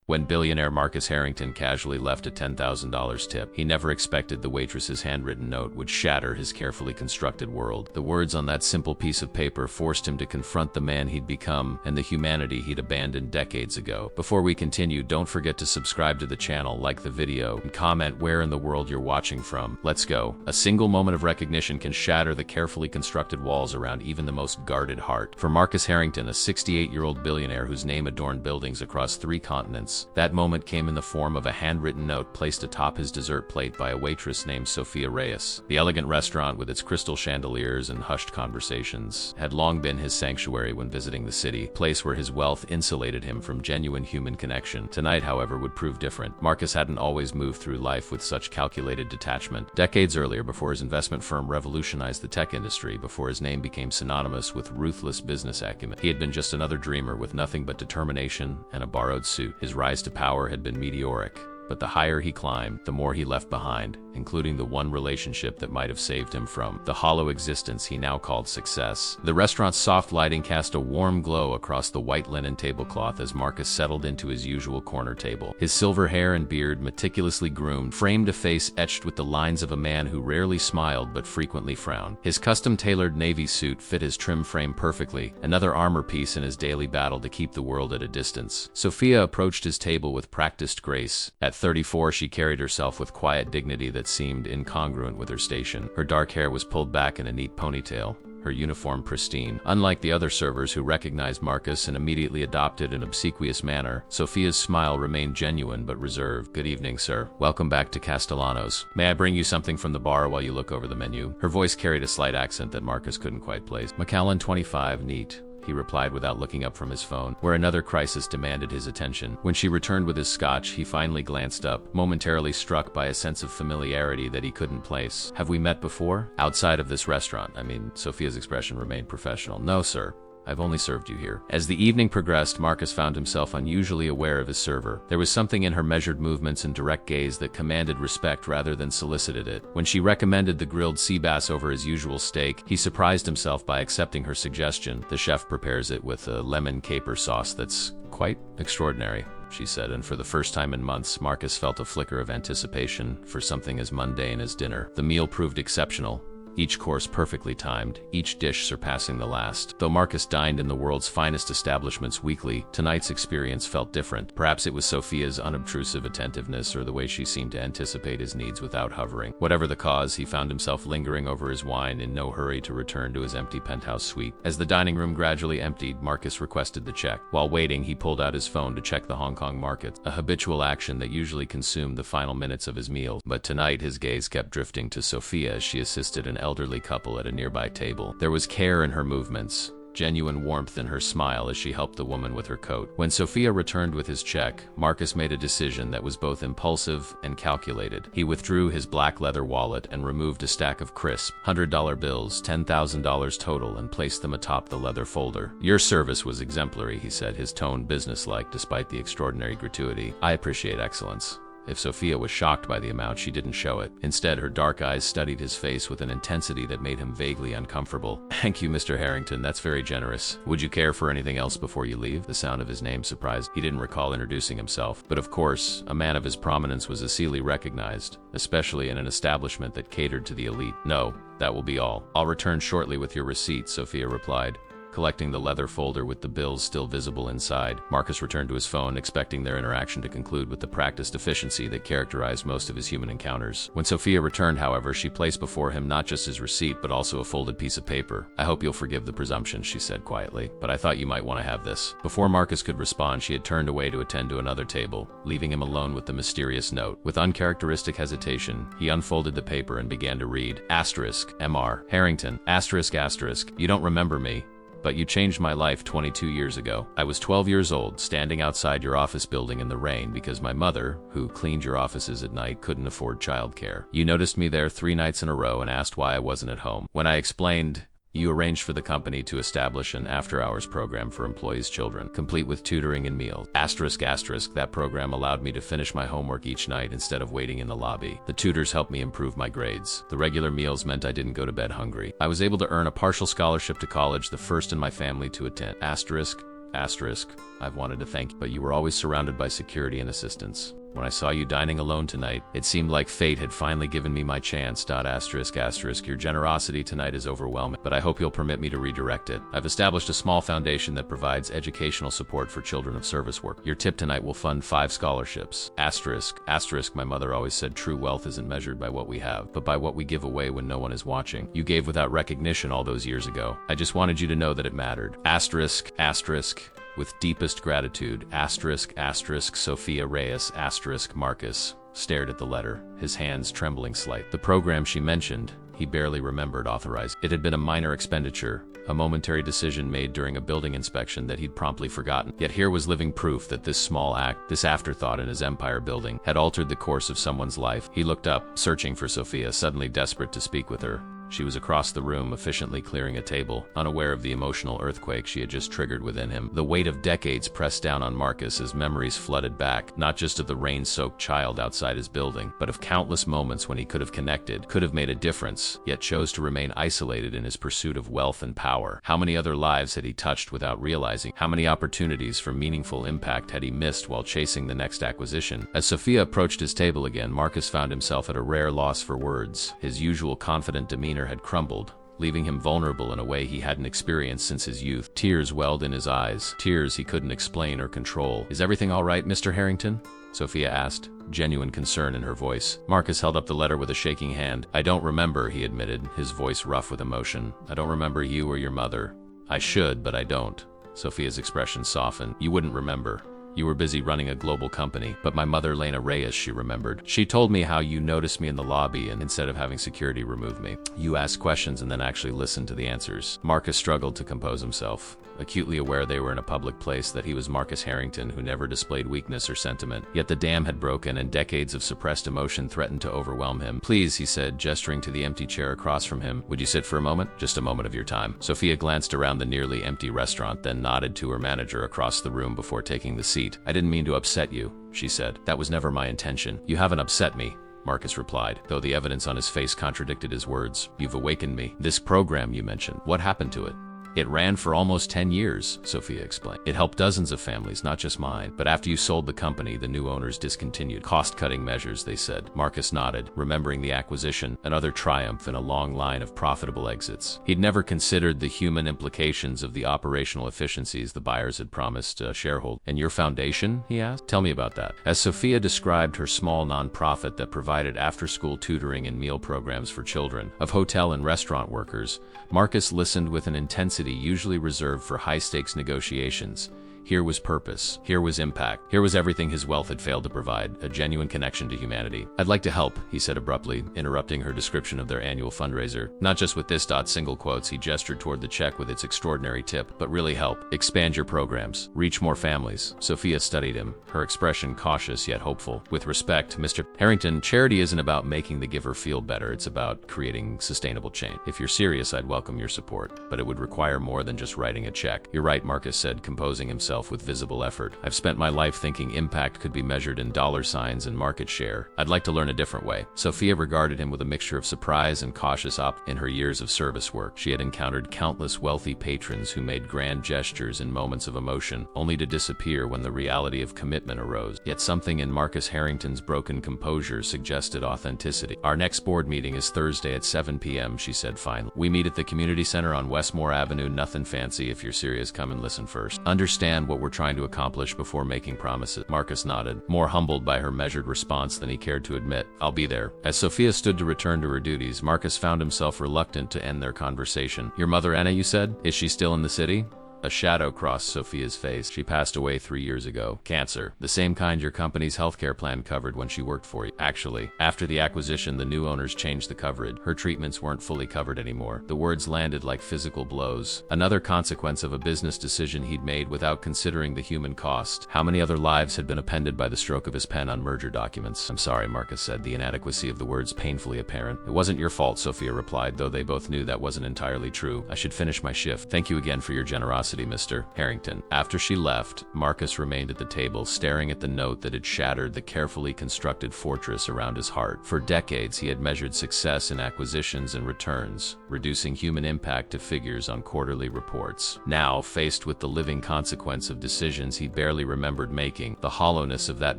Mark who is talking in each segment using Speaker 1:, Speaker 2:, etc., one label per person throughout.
Speaker 1: When billionaire Marcus Harrington casually left a $10,000 tip, he never expected the waitress's handwritten note would shatter his carefully constructed world. The words on that simple piece of paper forced him to confront the man he'd become and the humanity he'd abandoned decades ago. Before we continue, don't forget to subscribe to the channel, like the video, and comment where in the world you're watching from. Let's go. A single moment of recognition can shatter the carefully constructed walls around even the most guarded heart. For Marcus Harrington, a 68-year-old billionaire whose name adorned buildings across 3 continents, that moment came in the form of a handwritten note placed atop his dessert plate by a waitress named Sophia Reyes. The elegant restaurant, with its crystal chandeliers and hushed conversations, had long been his sanctuary when visiting the city, a place where his wealth insulated him from genuine human connection. Tonight, however, would prove different. Marcus hadn't always moved through life with such calculated detachment. Decades earlier, before his investment firm revolutionized the tech industry, before his name became synonymous with ruthless business acumen, he had been just another dreamer with nothing but determination and a borrowed suit. His rise to power had been meteoric, but the higher he climbed, the more he left behind, including the one relationship that might have saved him from the hollow existence he now called success. The restaurant's soft lighting cast a warm glow across the white linen tablecloth as Marcus settled into his usual corner table. His silver hair and beard, meticulously groomed, framed a face etched with the lines of a man who rarely smiled but frequently frowned. His custom-tailored navy suit fit his trim frame perfectly, another armor piece in his daily battle to keep the world at a distance. Sophia approached his table with practiced grace. At 34, she carried herself with quiet dignity that seemed incongruent with her station. Her dark hair was pulled back in a neat ponytail, her uniform pristine. Unlike the other servers who recognized Marcus and immediately adopted an obsequious manner, Sophia's smile remained genuine but reserved. "Good evening, sir. Welcome back to Castellanos. May I bring you something from the bar while you look over the menu?" Her voice carried a slight accent that Marcus couldn't quite place. "Macallan 25, neat," he replied without looking up from his phone, where another crisis demanded his attention. When she returned with his scotch, he finally glanced up, momentarily struck by a sense of familiarity that he couldn't place. "Have we met before? Outside of this restaurant, I mean." Sophia's expression remained professional. "No, sir. I've only served you here." As the evening progressed, Marcus found himself unusually aware of his server. There was something in her measured movements and direct gaze that commanded respect rather than solicited it. When she recommended the grilled sea bass over his usual steak, he surprised himself by accepting her suggestion. "The chef prepares it with a lemon caper sauce that's quite extraordinary," she said, and for the first time in months, Marcus felt a flicker of anticipation for something as mundane as dinner. The meal proved exceptional, each course perfectly timed, each dish surpassing the last. Though Marcus dined in the world's finest establishments weekly, tonight's experience felt different. Perhaps it was Sophia's unobtrusive attentiveness or the way she seemed to anticipate his needs without hovering. Whatever the cause, he found himself lingering over his wine in no hurry to return to his empty penthouse suite. As the dining room gradually emptied, Marcus requested the check. While waiting, he pulled out his phone to check the Hong Kong market, a habitual action that usually consumed the final minutes of his meal. But tonight, his gaze kept drifting to Sophia as she assisted an elderly couple at a nearby table. There was care in her movements, genuine warmth in her smile as she helped the woman with her coat. When Sophia returned with his check, Marcus made a decision that was both impulsive and calculated. He withdrew his black leather wallet and removed a stack of crisp $100 bills, $10,000 total, and placed them atop the leather folder. "Your service was exemplary," he said, his tone businesslike despite the extraordinary gratuity. "I appreciate excellence." If Sophia was shocked by the amount, she didn't show it. Instead, her dark eyes studied his face with an intensity that made him vaguely uncomfortable. "Thank you, Mr. Harrington. That's very generous. Would you care for anything else before you leave?" The sound of his name surprised. He didn't recall introducing himself. But of course, a man of his prominence was easily recognized, especially in an establishment that catered to the elite. "No, that will be all. I'll return shortly with your receipt," Sophia replied, collecting the leather folder with the bills still visible inside. Marcus returned to his phone, expecting their interaction to conclude with the practiced efficiency that characterized most of his human encounters. When Sophia returned, however, she placed before him not just his receipt, but also a folded piece of paper. "I hope you'll forgive the presumption," she said quietly, "but I thought you might want to have this." Before Marcus could respond, she had turned away to attend to another table, leaving him alone with the mysterious note. With uncharacteristic hesitation, he unfolded the paper and began to read. "Mr. Harrington, **. You don't remember me, but you changed my life 22 years ago. I was 12 years old, standing outside your office building in the rain because my mother, who cleaned your offices at night, couldn't afford childcare. You noticed me there 3 nights in a row and asked why I wasn't at home. When I explained, You arranged for the company to establish an after-hours program for employees' children, complete with tutoring and meals. ***, that program allowed me to finish my homework each night instead of waiting in the lobby. The tutors helped me improve my grades. The regular meals meant I didn't go to bed hungry. I was able to earn a partial scholarship to college, the first in my family to attend. ***, Asterisk, I've wanted to thank you, but you were always surrounded by security and assistance. When I saw you dining alone tonight, it seemed like fate had finally given me my chance. Asterisk, asterisk, your generosity tonight is overwhelming, but I hope you'll permit me to redirect it. I've established a small foundation that provides educational support for children of service work. Your tip tonight will fund 5 scholarships. Asterisk, asterisk, my mother always said true wealth isn't measured by what we have, but by what we give away when no one is watching. You gave without recognition all those years ago. I just wanted you to know that it mattered. Asterisk, asterisk, with deepest gratitude, asterisk, asterisk, Sophia Reyes, asterisk, Marcus stared at the letter, his hands trembling slightly. The program she mentioned, he barely remembered authorizing. It had been a minor expenditure, a momentary decision made during a building inspection that he'd promptly forgotten. Yet here was living proof that this small act, this afterthought in his empire building, had altered the course of someone's life. He looked up, searching for Sophia, suddenly desperate to speak with her. She was across the room, efficiently clearing a table, unaware of the emotional earthquake she had just triggered within him. The weight of decades pressed down on Marcus as memories flooded back, not just of the rain-soaked child outside his building, but of countless moments when he could have connected, could have made a difference, yet chose to remain isolated in his pursuit of wealth and power. How many other lives had he touched without realizing? How many opportunities for meaningful impact had he missed while chasing the next acquisition? As Sophia approached his table again, Marcus found himself at a rare loss for words. His usual confident demeanor had crumbled, leaving him vulnerable in a way he hadn't experienced since his youth. Tears welled in his eyes, tears he couldn't explain or control. "Is everything all right, Mr. Harrington?" Sophia asked, genuine concern in her voice. Marcus held up the letter with a shaking hand. "I don't remember," he admitted, his voice rough with emotion. "I don't remember you or your mother. I should, but I don't." Sophia's expression softened. "You wouldn't remember. You were busy running a global company, but my mother, Lena Reyes, she remembered. She told me how you noticed me in the lobby and instead of having security remove me, you asked questions and then actually listened to the answers." Marcus struggled to compose himself, acutely aware they were in a public place, that he was Marcus Harrington, who never displayed weakness or sentiment. Yet the dam had broken and decades of suppressed emotion threatened to overwhelm him. "Please," he said, gesturing to the empty chair across from him. "Would you sit for a moment? Just a moment of your time." Sophia glanced around the nearly empty restaurant, then nodded to her manager across the room before taking the seat. "I didn't mean to upset you," she said. "That was never my intention." "You haven't upset me," Marcus replied, though the evidence on his face contradicted his words. "You've awakened me. This program you mentioned, what happened to it?" "It ran for almost 10 years, Sophia explained. "It helped dozens of families, not just mine. But after you sold the company, the new owners discontinued. Cost-cutting measures, they said." Marcus nodded, remembering the acquisition, another triumph in a long line of profitable exits. He'd never considered the human implications of the operational efficiencies the buyers had promised shareholders. "And your foundation?" he asked. "Tell me about that." As Sophia described her small nonprofit that provided after-school tutoring and meal programs for children of hotel and restaurant workers, Marcus listened with an intensity usually reserved for high-stakes negotiations. Here was purpose. Here was impact. Here was everything his wealth had failed to provide, a genuine connection to humanity. "I'd like to help," he said abruptly, interrupting her description of their annual fundraiser. "Not just with this single quotes," he gestured toward the check with its extraordinary tip, "but really help. Expand your programs. Reach more families." Sophia studied him, her expression cautious yet hopeful. "With respect, Mr. Harrington, charity isn't about making the giver feel better. It's about creating sustainable change. If you're serious, I'd welcome your support, but it would require more than just writing a check." "You're right," Marcus said, composing himself with visible effort. "I've spent my life thinking impact could be measured in dollar signs and market share. I'd like to learn a different way." Sophia regarded him with a mixture of surprise and cautious optimism. In her years of service work, she had encountered countless wealthy patrons who made grand gestures in moments of emotion, only to disappear when the reality of commitment arose. Yet something in Marcus Harrington's broken composure suggested authenticity. "Our next board meeting is Thursday at 7 p.m., she said finally. "We meet at the community center on Westmore Avenue. Nothing fancy. If you're serious, come and listen first. Understand what we're trying to accomplish before making promises." Marcus nodded, more humbled by her measured response than he cared to admit. "I'll be there." As Sophia stood to return to her duties, Marcus found himself reluctant to end their conversation. "Your mother Anna, you said? Is she still in the city?" A shadow crossed Sophia's face. "She passed away 3 years ago. Cancer. The same kind your company's healthcare plan covered when she worked for you. Actually, after the acquisition, the new owners changed the coverage. Her treatments weren't fully covered anymore." The words landed like physical blows. Another consequence of a business decision he'd made without considering the human cost. How many other lives had been appended by the stroke of his pen on merger documents? "I'm sorry," Marcus said, the inadequacy of the words painfully apparent. "It wasn't your fault," Sophia replied, though they both knew that wasn't entirely true. "I should finish my shift. Thank you again for your generosity." curiosity, Mr. Harrington." After she left, Marcus remained at the table, staring at the note that had shattered the carefully constructed fortress around his heart. For decades, he had measured success in acquisitions and returns, reducing human impact to figures on quarterly reports. Now, faced with the living consequence of decisions he barely remembered making, the hollowness of that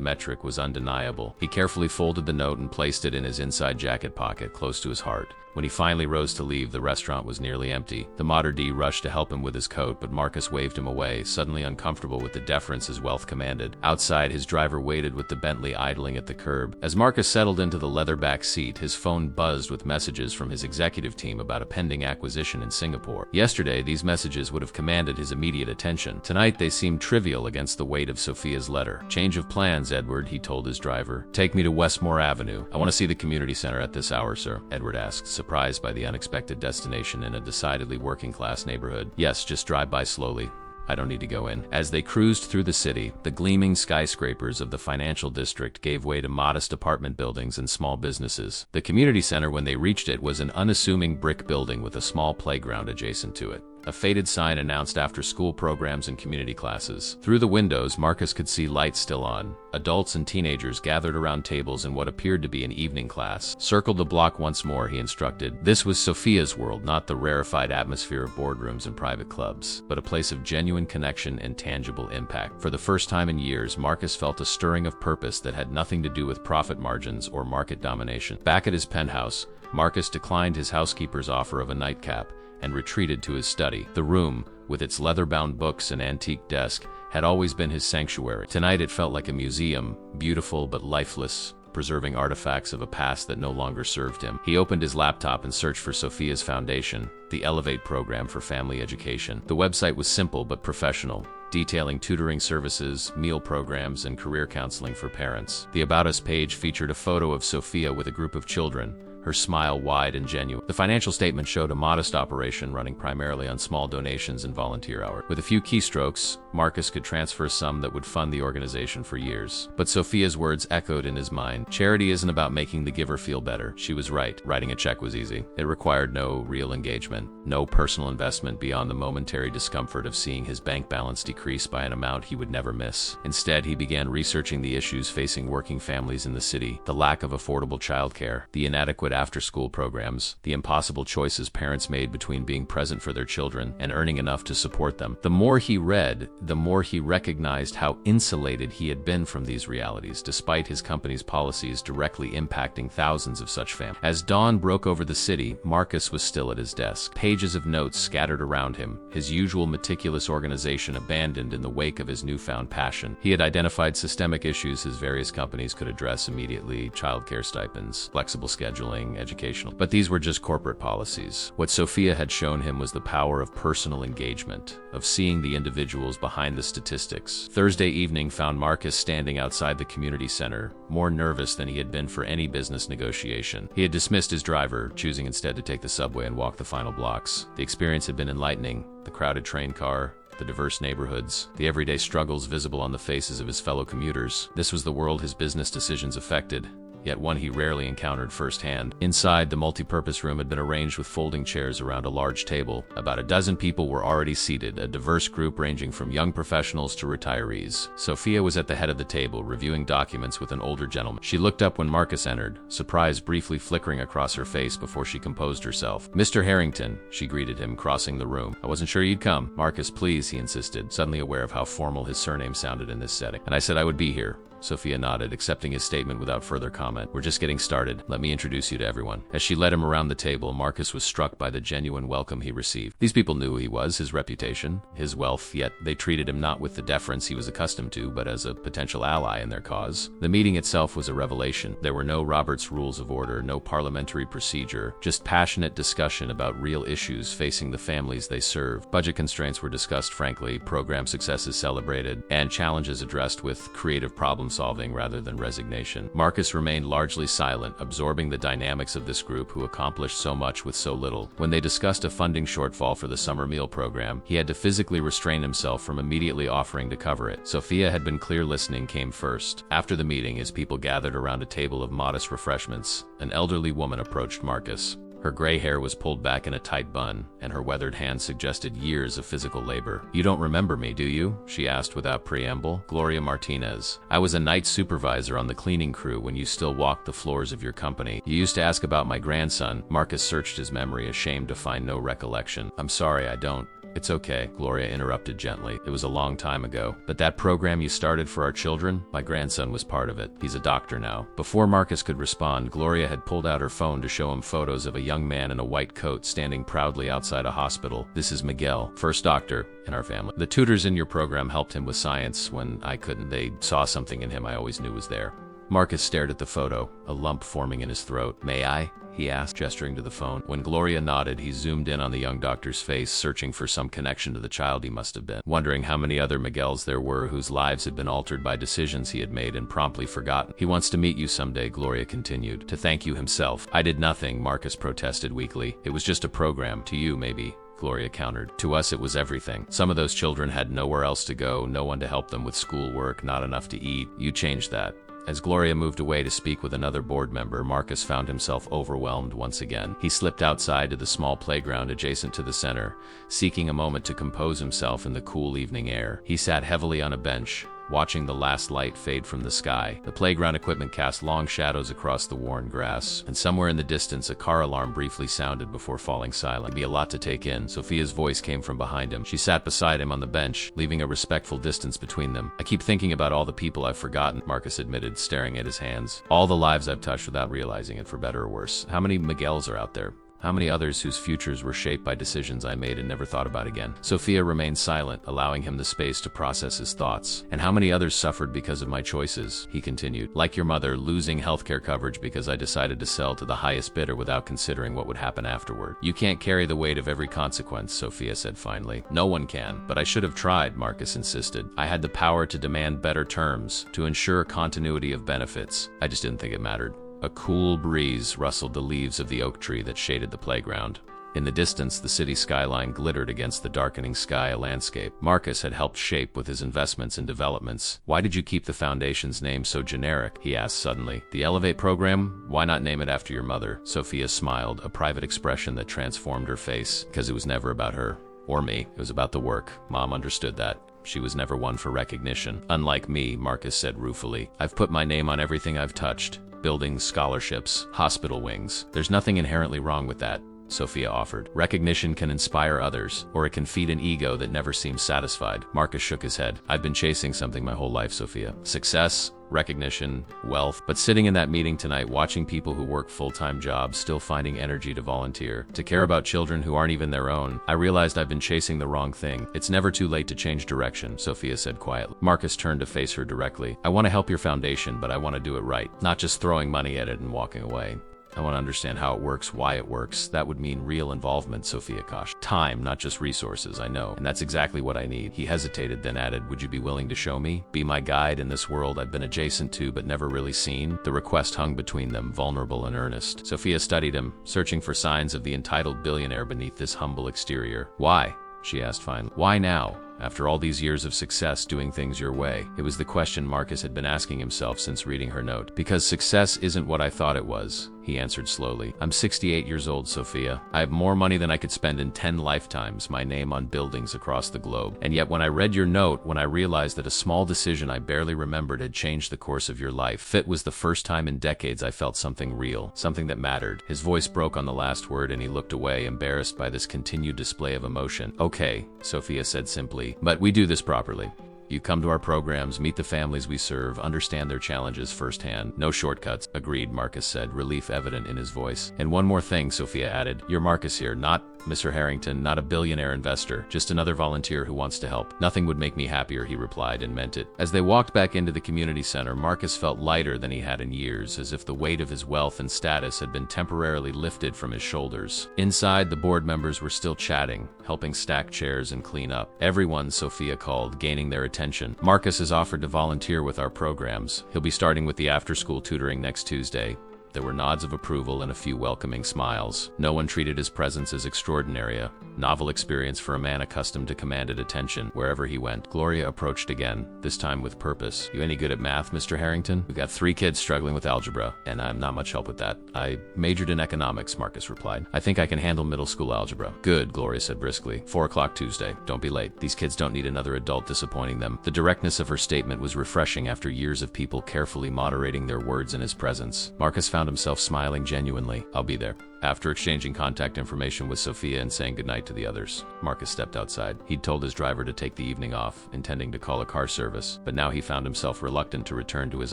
Speaker 1: metric was undeniable. He carefully folded the note and placed it in his inside jacket pocket, close to his heart. When he finally rose to leave, the restaurant was nearly empty. The Mater D rushed to help him with his coat, but Marcus waved him away, suddenly uncomfortable with the deference his wealth commanded. Outside, his driver waited with the Bentley idling at the curb. As Marcus settled into the leather-back seat, his phone buzzed with messages from his executive team about a pending acquisition in Singapore. Yesterday, these messages would have commanded his immediate attention. Tonight, they seemed trivial against the weight of Sophia's letter. "Change of plans, Edward," he told his driver. "Take me to Westmore Avenue. I want to see the community center at this hour, sir," Edward asked, surprised by the unexpected destination in a decidedly working-class neighborhood. "Yes, just drive by slowly. I don't need to go in." As they cruised through the city, the gleaming skyscrapers of the financial district gave way to modest apartment buildings and small businesses. The community center, when they reached it, was an unassuming brick building with a small playground adjacent to it. A faded sign announced after-school programs and community classes. Through the windows, Marcus could see lights still on. Adults and teenagers gathered around tables in what appeared to be an evening class. "Circle the block once more," he instructed. This was Sophia's world, not the rarefied atmosphere of boardrooms and private clubs, but a place of genuine connection and tangible impact. For the first time in years, Marcus felt a stirring of purpose that had nothing to do with profit margins or market domination. Back at his penthouse, Marcus declined his housekeeper's offer of a nightcap and retreated to his study. The room, with its leather-bound books and antique desk, had always been his sanctuary. Tonight it felt like a museum, beautiful but lifeless, preserving artifacts of a past that no longer served him. He opened his laptop and searched for Sophia's foundation, the Elevate program for family education. The website was simple but professional, detailing tutoring services, meal programs, and career counseling for parents. The About Us page featured a photo of Sophia with a group of children, her smile wide and genuine. The financial statement showed a modest operation running primarily on small donations and volunteer hours. With a few keystrokes, Marcus could transfer a sum that would fund the organization for years. But Sophia's words echoed in his mind. Charity isn't about making the giver feel better. She was right. Writing a check was easy. It required no real engagement, no personal investment beyond the momentary discomfort of seeing his bank balance decrease by an amount he would never miss. Instead, he began researching the issues facing working families in the city: the lack of affordable childcare, the inadequate after-school programs, the impossible choices parents made between being present for their children and earning enough to support them. The more he read, the more he recognized how insulated he had been from these realities, despite his company's policies directly impacting thousands of such families. As dawn broke over the city, Marcus was still at his desk. Pages of notes scattered around him, his usual meticulous organization abandoned in the wake of his newfound passion. He had identified systemic issues his various companies could address immediately: childcare stipends, flexible scheduling, educational. But these were just corporate policies. What Sophia had shown him was the power of personal engagement, of seeing the individuals behind the statistics. Thursday evening found Marcus standing outside the community center, more nervous than he had been for any business negotiation. He had dismissed his driver, choosing instead to take the subway and walk the final blocks. The experience had been enlightening: the crowded train car, the diverse neighborhoods, the everyday struggles visible on the faces of his fellow commuters. This was the world his business decisions affected, yet one he rarely encountered firsthand. Inside, the multi-purpose room had been arranged with folding chairs around a large table. About a dozen people were already seated, a diverse group ranging from young professionals to retirees. Sophia was at the head of the table, reviewing documents with an older gentleman. She looked up when Marcus entered, surprise briefly flickering across her face before she composed herself. "Mr. Harrington," she greeted him, crossing the room. "I wasn't sure you'd come." "Marcus, please," he insisted, suddenly aware of how formal his surname sounded in this setting. "And I said I would be here." Sophia nodded, accepting his statement without further comment. "We're just getting started. Let me introduce you to everyone." As she led him around the table, Marcus was struck by the genuine welcome he received. These people knew who he was, his reputation, his wealth, yet they treated him not with the deference he was accustomed to, but as a potential ally in their cause. The meeting itself was a revelation. There were no Robert's Rules of Order, no parliamentary procedure, just passionate discussion about real issues facing the families they serve. Budget constraints were discussed frankly, program successes celebrated, and challenges addressed with creative problem-solving rather than resignation. Marcus remained largely silent, absorbing the dynamics of this group who accomplished so much with so little. When they discussed a funding shortfall for the summer meal program, he had to physically restrain himself from immediately offering to cover it. Sophia had been clear. Listening came first. After the meeting, as people gathered around a table of modest refreshments, an elderly woman approached Marcus. Her gray hair was pulled back in a tight bun, and her weathered hands suggested years of physical labor. "You don't remember me, do you?" she asked without preamble. "Gloria Martinez. I was a night supervisor on the cleaning crew when you still walked the floors of your company. You used to ask about my grandson." Marcus searched his memory, ashamed to find no recollection. "I'm sorry, I don't." "It's okay," Gloria interrupted gently. "It was a long time ago. But that program you started for our children, my grandson was part of it. He's a doctor now." Before Marcus could respond, Gloria had pulled out her phone to show him photos of a young man in a white coat standing proudly outside a hospital. "This is Miguel, first doctor in our family. The tutors in your program helped him with science when I couldn't. They saw something in him I always knew was there." Marcus stared at the photo, a lump forming in his throat. "May I?" he asked, gesturing to the phone. When Gloria nodded, he zoomed in on the young doctor's face, searching for some connection to the child he must have been, wondering how many other Miguels there were whose lives had been altered by decisions he had made and promptly forgotten. "He wants to meet you someday," Gloria continued. "To thank you himself." "I did nothing," Marcus protested weakly. "It was just a program. To you, maybe," Gloria countered. "To us, it was everything. Some of those children had nowhere else to go, no one to help them with schoolwork, not enough to eat. You changed that." As Gloria moved away to speak with another board member, Marcus found himself overwhelmed once again. He slipped outside to the small playground adjacent to the center, seeking a moment to compose himself in the cool evening air. He sat heavily on a bench, watching the last light fade from the sky. The playground equipment cast long shadows across the worn grass, and somewhere in the distance a car alarm briefly sounded before falling silent. It'd be a lot to take in. Sophia's voice came from behind him. She sat beside him on the bench, leaving a respectful distance between them. "I keep thinking about all the people I've forgotten," Marcus admitted, staring at his hands. "All the lives I've touched without realizing it, for better or worse. How many Miguels are out there? How many others whose futures were shaped by decisions I made and never thought about again?" Sophia remained silent, allowing him the space to process his thoughts. "And how many others suffered because of my choices?" he continued. "Like your mother, losing healthcare coverage because I decided to sell to the highest bidder without considering what would happen afterward." "You can't carry the weight of every consequence," Sophia said finally. "No one can. But I should have tried," Marcus insisted. "I had the power to demand better terms, to ensure continuity of benefits. I just didn't think it mattered." A cool breeze rustled the leaves of the oak tree that shaded the playground. In the distance, the city skyline glittered against the darkening sky, a landscape Marcus had helped shape with his investments and developments. "Why did you keep the foundation's name so generic?" he asked suddenly. "The Elevate program? Why not name it after your mother?" Sophia smiled, a private expression that transformed her face. "Because it was never about her. Or me. It was about the work. Mom understood that. She was never one for recognition." "Unlike me," Marcus said ruefully. "I've put my name on everything I've touched. Buildings, scholarships, hospital wings. There's nothing inherently wrong with that," Sophia offered. "Recognition can inspire others, or it can feed an ego that never seems satisfied." Marcus shook his head. "I've been chasing something my whole life, Sophia. Success, recognition, wealth. But sitting in that meeting tonight, watching people who work full-time jobs still finding energy to volunteer, to care about children who aren't even their own, I realized I've been chasing the wrong thing." "It's never too late to change direction," Sophia said quietly. Marcus turned to face her directly. "I want to help your foundation, but I want to do it right. Not just throwing money at it and walking away. I want to understand how it works, why it works. That would mean real involvement," Sophia cautioned. "Time, not just resources, I know. And that's exactly what I need." He hesitated, then added, "Would you be willing to show me? Be my guide in this world I've been adjacent to but never really seen?" The request hung between them, vulnerable and earnest. Sophia studied him, searching for signs of the entitled billionaire beneath this humble exterior. "Why?" she asked finally. "Why now? After all these years of success doing things your way?" It was the question Marcus had been asking himself since reading her note. "Because success isn't what I thought it was," he answered slowly. "I'm 68 years old, Sophia. I have more money than I could spend in 10 lifetimes, my name on buildings across the globe. And yet when I read your note, when I realized that a small decision I barely remembered had changed the course of your life, it was the first time in decades I felt something real, something that mattered." His voice broke on the last word and he looked away, embarrassed by this continued display of emotion. "Okay," Sophia said simply, "but we do this properly. You come to our programs, meet the families we serve, understand their challenges firsthand. No shortcuts." "Agreed," Marcus said, relief evident in his voice. "And one more thing," Sophia added. "You're Marcus here, not Mr. Harrington, not a billionaire investor, just another volunteer who wants to help." "Nothing would make me happier," he replied, and meant it. As they walked back into the community center, Marcus felt lighter than he had in years, as if the weight of his wealth and status had been temporarily lifted from his shoulders. Inside, the board members were still chatting, helping stack chairs and clean up. "Everyone," Sophia called, gaining their attention. "Marcus has offered to volunteer with our programs. He'll be starting with the after-school tutoring next Tuesday. There were nods of approval and a few welcoming smiles. No one treated his presence as extraordinary, a novel experience for a man accustomed to commanded attention wherever he went. Gloria approached again, this time with purpose. "You any good at math, Mr. Harrington? We've got 3 kids struggling with algebra, and I'm not much help with that." "I majored in economics," Marcus replied. "I think I can handle middle school algebra." "Good," Gloria said briskly. 4 o'clock Tuesday. Don't be late. These kids don't need another adult disappointing them." The directness of her statement was refreshing after years of people carefully moderating their words in his presence. Marcus found himself smiling genuinely. "I'll be there." After exchanging contact information with Sophia and saying goodnight to the others, Marcus stepped outside. He'd told his driver to take the evening off, intending to call a car service, but now he found himself reluctant to return to his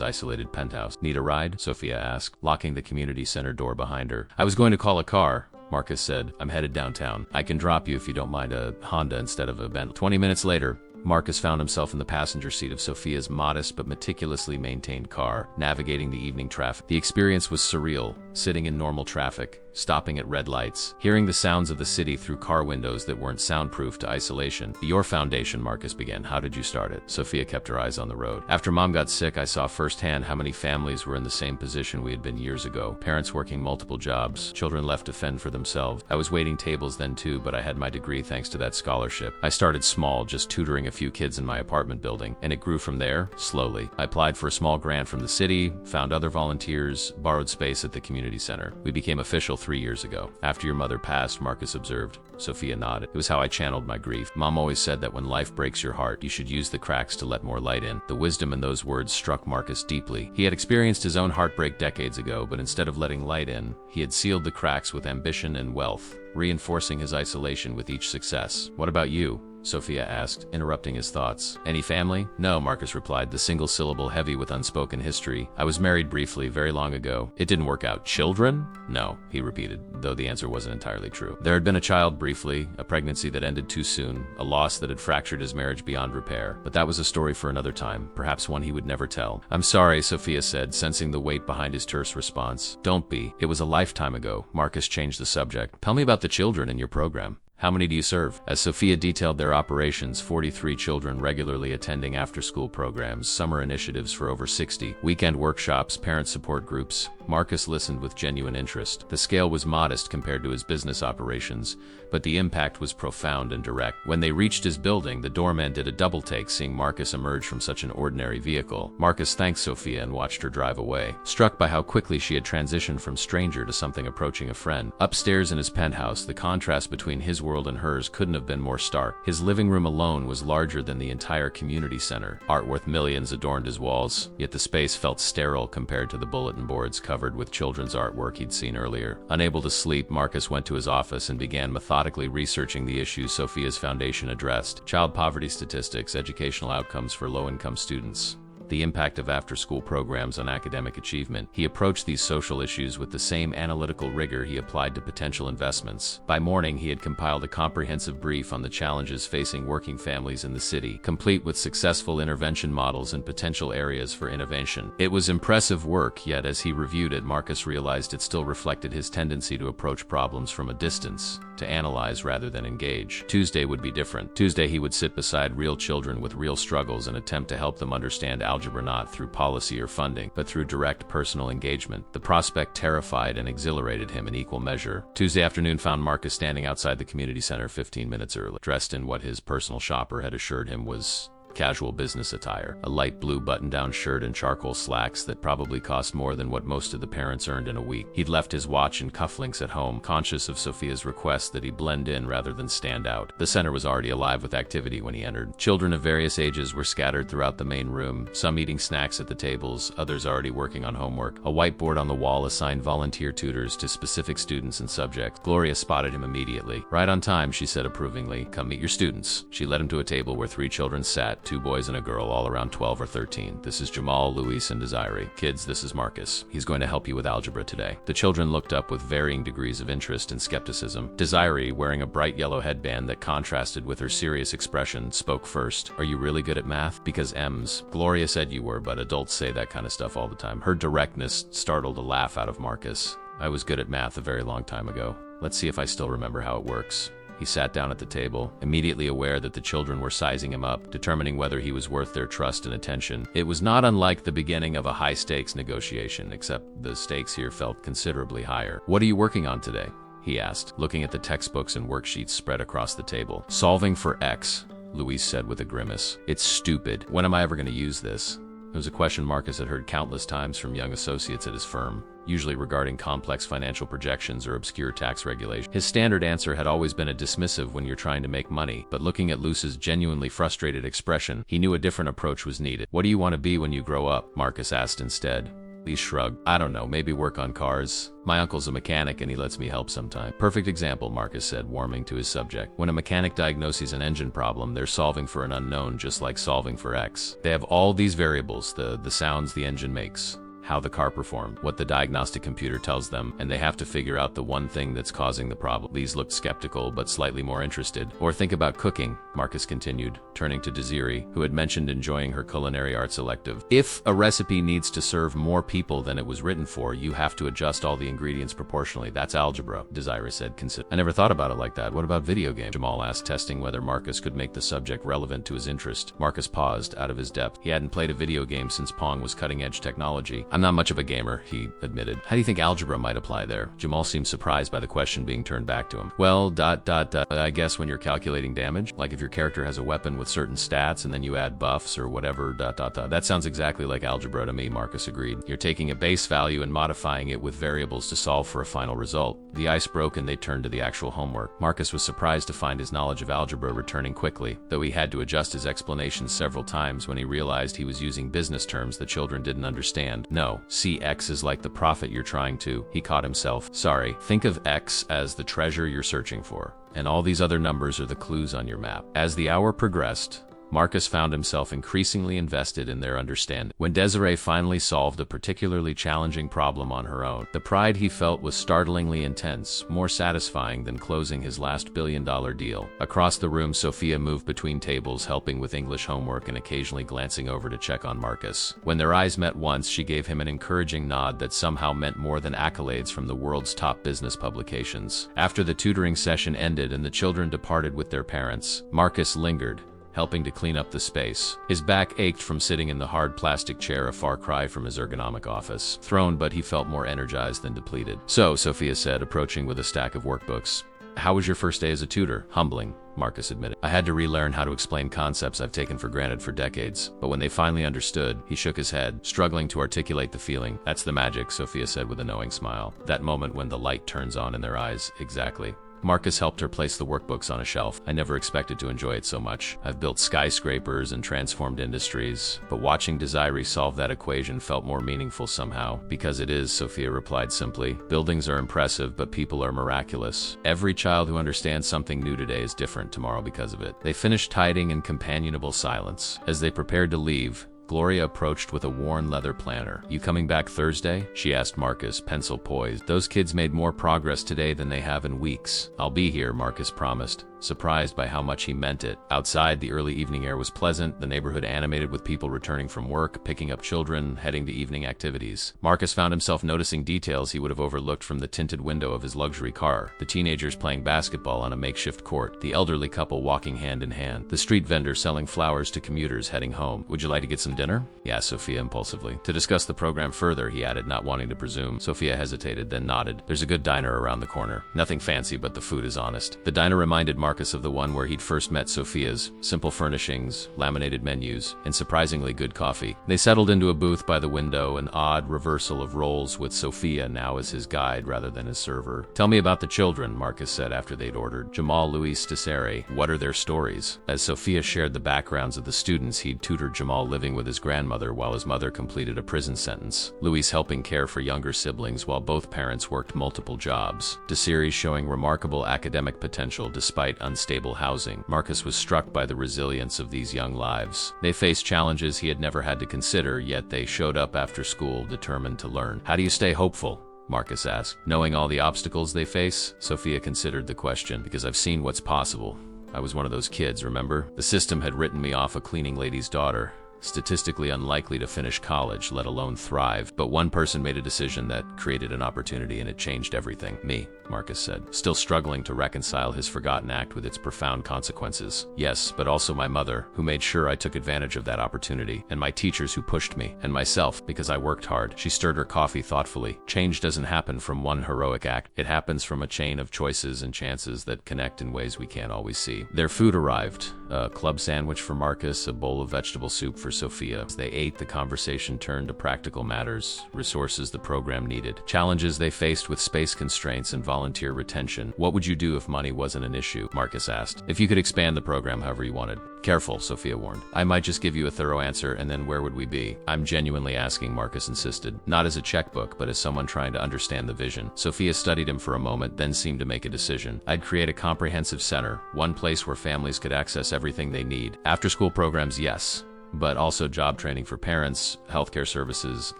Speaker 1: isolated penthouse. "Need a ride?" Sophia asked, locking the community center door behind her. "I was going to call a car," Marcus said. "I'm headed downtown. I can drop you if you don't mind a Honda instead of a Bentley." 20 minutes later, Marcus found himself in the passenger seat of Sophia's modest but meticulously maintained car, navigating the evening traffic. The experience was surreal, sitting in normal traffic, stopping at red lights, hearing the sounds of the city through car windows that weren't soundproof to isolation. "Your foundation," Marcus began. "How did you start it?" Sophia kept her eyes on the road. "After Mom got sick, I saw firsthand how many families were in the same position we had been years ago. Parents working multiple jobs, children left to fend for themselves. I was waiting tables then too, but I had my degree thanks to that scholarship. I started small, just tutoring a few kids in my apartment building, and it grew from there, slowly. I applied for a small grant from the city, found other volunteers, borrowed space at the community center. We became official 3 years ago. After your mother passed," Marcus observed. Sophia nodded. "It was how I channeled my grief. Mom always said that when life breaks your heart, you should use the cracks to let more light in." The wisdom in those words struck Marcus deeply. He had experienced his own heartbreak decades ago, but instead of letting light in, he had sealed the cracks with ambition and wealth, reinforcing his isolation with each success. "What about you?" Sophia asked, interrupting his thoughts. "Any family?" "No," Marcus replied, the single syllable heavy with unspoken history. "I was married briefly, very long ago. It didn't work out." "Children?" "No," he repeated, though the answer wasn't entirely true. There had been a child briefly, a pregnancy that ended too soon, a loss that had fractured his marriage beyond repair. But that was a story for another time, perhaps one he would never tell. "I'm sorry," Sophia said, sensing the weight behind his terse response. "Don't be. It was a lifetime ago." Marcus changed the subject. "Tell me about the children in your program. How many do you serve?" As Sophia detailed their operations, 43 children regularly attending after-school programs, summer initiatives for over 60, weekend workshops, parent support groups. Marcus listened with genuine interest. The scale was modest compared to his business operations, but the impact was profound and direct. When they reached his building, the doorman did a double take, seeing Marcus emerge from such an ordinary vehicle. Marcus thanked Sophia and watched her drive away, struck by how quickly she had transitioned from stranger to something approaching a friend. Upstairs in his penthouse, the contrast between his world and hers couldn't have been more stark. His living room alone was larger than the entire community center. Art worth millions adorned his walls, yet the space felt sterile compared to the bulletin boards covered with children's artwork he'd seen earlier. Unable to sleep, Marcus went to his office and began methodically researching the issues Sophia's foundation addressed: child poverty statistics, educational outcomes for low-income students, the impact of after-school programs on academic achievement. He approached these social issues with the same analytical rigor he applied to potential investments. By morning, he had compiled a comprehensive brief on the challenges facing working families in the city, complete with successful intervention models and potential areas for innovation. It was impressive work, yet as he reviewed it, Marcus realized it still reflected his tendency to approach problems from a distance, to analyze rather than engage. Tuesday would be different. Tuesday, he would sit beside real children with real struggles and attempt to help them understand algebra not through policy or funding, but through direct personal engagement. The prospect terrified and exhilarated him in equal measure. Tuesday afternoon found Marcus standing outside the community center 15 minutes early, dressed in what his personal shopper had assured him was casual business attire, a light blue button-down shirt and charcoal slacks that probably cost more than what most of the parents earned in a week. He'd left his watch and cufflinks at home, conscious of Sophia's request that he blend in rather than stand out. The center was already alive with activity when he entered. Children of various ages were scattered throughout the main room, some eating snacks at the tables, others already working on homework. A whiteboard on the wall assigned volunteer tutors to specific students and subjects. Gloria spotted him immediately. "Right on time," she said approvingly. "Come meet your students." She led him to a table where 3 children sat, 2 boys and a girl, all around 12 or 13. "This is Jamal, Luis, and Desiree. Kids, this is Marcus. He's going to help you with algebra today." The children looked up with varying degrees of interest and skepticism. Desiree, wearing a bright yellow headband that contrasted with her serious expression, spoke first. "Are you really good at math?" "Because M's. Gloria said you were, but adults say that kind of stuff all the time." Her directness startled a laugh out of Marcus. "I was good at math a very long time ago. Let's see if I still remember how it works." He sat down at the table, immediately aware that the children were sizing him up, determining whether he was worth their trust and attention. It was not unlike the beginning of a high-stakes negotiation, except the stakes here felt considerably higher. "What are you working on today?" he asked, looking at the textbooks and worksheets spread across the table. "Solving for X," Louise said with a grimace. "It's stupid. When am I ever going to use this?" It was a question Marcus had heard countless times from young associates at his firm, usually regarding complex financial projections or obscure tax regulations. His standard answer had always been a dismissive "when you're trying to make money," but looking at Luce's genuinely frustrated expression, he knew a different approach was needed. "What do you want to be when you grow up?" Marcus asked instead. Lee shrugged. "I don't know, maybe work on cars. My uncle's a mechanic and he lets me help sometime." "Perfect example," Marcus said, warming to his subject. "When a mechanic diagnoses an engine problem, they're solving for an unknown just like solving for X. They have all these variables, the sounds the engine makes, how the car performed, what the diagnostic computer tells them, and they have to figure out the one thing that's causing the problem." Lise looked skeptical but slightly more interested. "Or think about cooking," Marcus continued, turning to Desiree, who had mentioned enjoying her culinary arts elective. "If a recipe needs to serve more people than it was written for, you have to adjust all the ingredients proportionally. That's algebra," Desiree said. "I never thought about it like that. What about video games?" Jamal asked, testing whether Marcus could make the subject relevant to his interest. Marcus paused, out of his depth. He hadn't played a video game since Pong was cutting-edge technology. "I'm not much of a gamer," he admitted. "How do you think algebra might apply there?" Jamal seemed surprised by the question being turned back to him. "Well, I guess when you're calculating damage, like if your character has a weapon with certain stats and then you add buffs or whatever, That sounds exactly like algebra to me," Marcus agreed. "You're taking a base value and modifying it with variables to solve for a final result." The ice broke and they turned to the actual homework. Marcus was surprised to find his knowledge of algebra returning quickly, though he had to adjust his explanations several times when he realized he was using business terms the children didn't understand. "No, see, X is like the profit you're trying to," he caught himself. "Sorry, think of X as the treasure you're searching for, and all these other numbers are the clues on your map." As the hour progressed, Marcus found himself increasingly invested in their understanding. When Desiree finally solved a particularly challenging problem on her own, the pride he felt was startlingly intense, more satisfying than closing his last billion-dollar deal. Across the room, Sophia moved between tables, helping with English homework and occasionally glancing over to check on Marcus. When their eyes met once, she gave him an encouraging nod that somehow meant more than accolades from the world's top business publications. After the tutoring session ended and the children departed with their parents, Marcus lingered, helping to clean up the space. His back ached from sitting in the hard plastic chair, a far cry from his ergonomic office throne, but he felt more energized than depleted. "So," Sophia said, approaching with a stack of workbooks, "how was your first day as a tutor?" "Humbling," Marcus admitted. "I had to relearn how to explain concepts I've taken for granted for decades, but when they finally understood," he shook his head, struggling to articulate the feeling. "That's the magic," Sophia said with a knowing smile. "That moment when the light turns on in their eyes." "Exactly." Marcus helped her place the workbooks on a shelf. "I never expected to enjoy it so much. I've built skyscrapers and transformed industries, but watching Desiree solve that equation felt more meaningful somehow." "Because it is," Sophia replied simply. "Buildings are impressive, but people are miraculous. Every child who understands something new today is different tomorrow because of it." They finished tidying in companionable silence. As they prepared to leave, Gloria approached with a worn leather planner. "You coming back Thursday?" she asked Marcus, pencil poised. "Those kids made more progress today than they have in weeks." "I'll be here," Marcus promised, surprised by how much he meant it. Outside, the early evening air was pleasant, the neighborhood animated with people returning from work, picking up children, heading to evening activities. Marcus found himself noticing details he would have overlooked from the tinted window of his luxury car. The teenagers playing basketball on a makeshift court, the elderly couple walking hand in hand, the street vendor selling flowers to commuters heading home. "Would you like to get some dinner?" he asked Sophia impulsively. To discuss the program further, he added, not wanting to presume. Sophia hesitated, then nodded. "There's a good diner around the corner. Nothing fancy, but the food is honest." The diner reminded Marcus of the one where he'd first met Sophia's. Simple furnishings, laminated menus, and surprisingly good coffee. They settled into a booth by the window, an odd reversal of roles with Sophia now as his guide rather than his server. "Tell me about the children," Marcus said after they'd ordered. "Jamal, Luis, Desiree. What are their stories?" As Sophia shared the backgrounds of the students, he'd tutored Jamal living with his grandmother while his mother completed a prison sentence. Luis helping care for younger siblings while both parents worked multiple jobs. Desiree showing remarkable academic potential despite unstable housing. Marcus was struck by the resilience of these young lives. They faced challenges he had never had to consider, yet they showed up after school determined to learn. "How do you stay hopeful?" Marcus asked. "Knowing all the obstacles they face?" Sophia considered the question. "Because I've seen what's possible. I was one of those kids, remember? The system had written me off a cleaning lady's daughter. statistically unlikely to finish college, let alone thrive. But one person made a decision that created an opportunity, and it changed everything. Me, Marcus said, still struggling to reconcile his forgotten act with its profound consequences. Yes, but also my mother, who made sure I took advantage of that opportunity, and my teachers who pushed me, and myself, because I worked hard. She stirred her coffee thoughtfully. Change doesn't happen from one heroic act. It happens from a chain of choices and chances that connect in ways we can't always see. Their food arrived. A club sandwich for Marcus, a bowl of vegetable soup for Sophia. As they ate, the conversation turned to practical matters, resources the program needed, challenges they faced with space constraints and volunteer retention. What would you do if money wasn't an issue? Marcus asked. If you could expand the program however you wanted. Careful, Sophia warned. I might just give you a thorough answer, and then where would we be? I'm genuinely asking, Marcus insisted. Not as a checkbook, but as someone trying to understand the vision. Sophia studied him for a moment, then seemed to make a decision. I'd create a comprehensive center, one place where families could access everything they need. After-school programs, yes, but also job training for parents, healthcare services,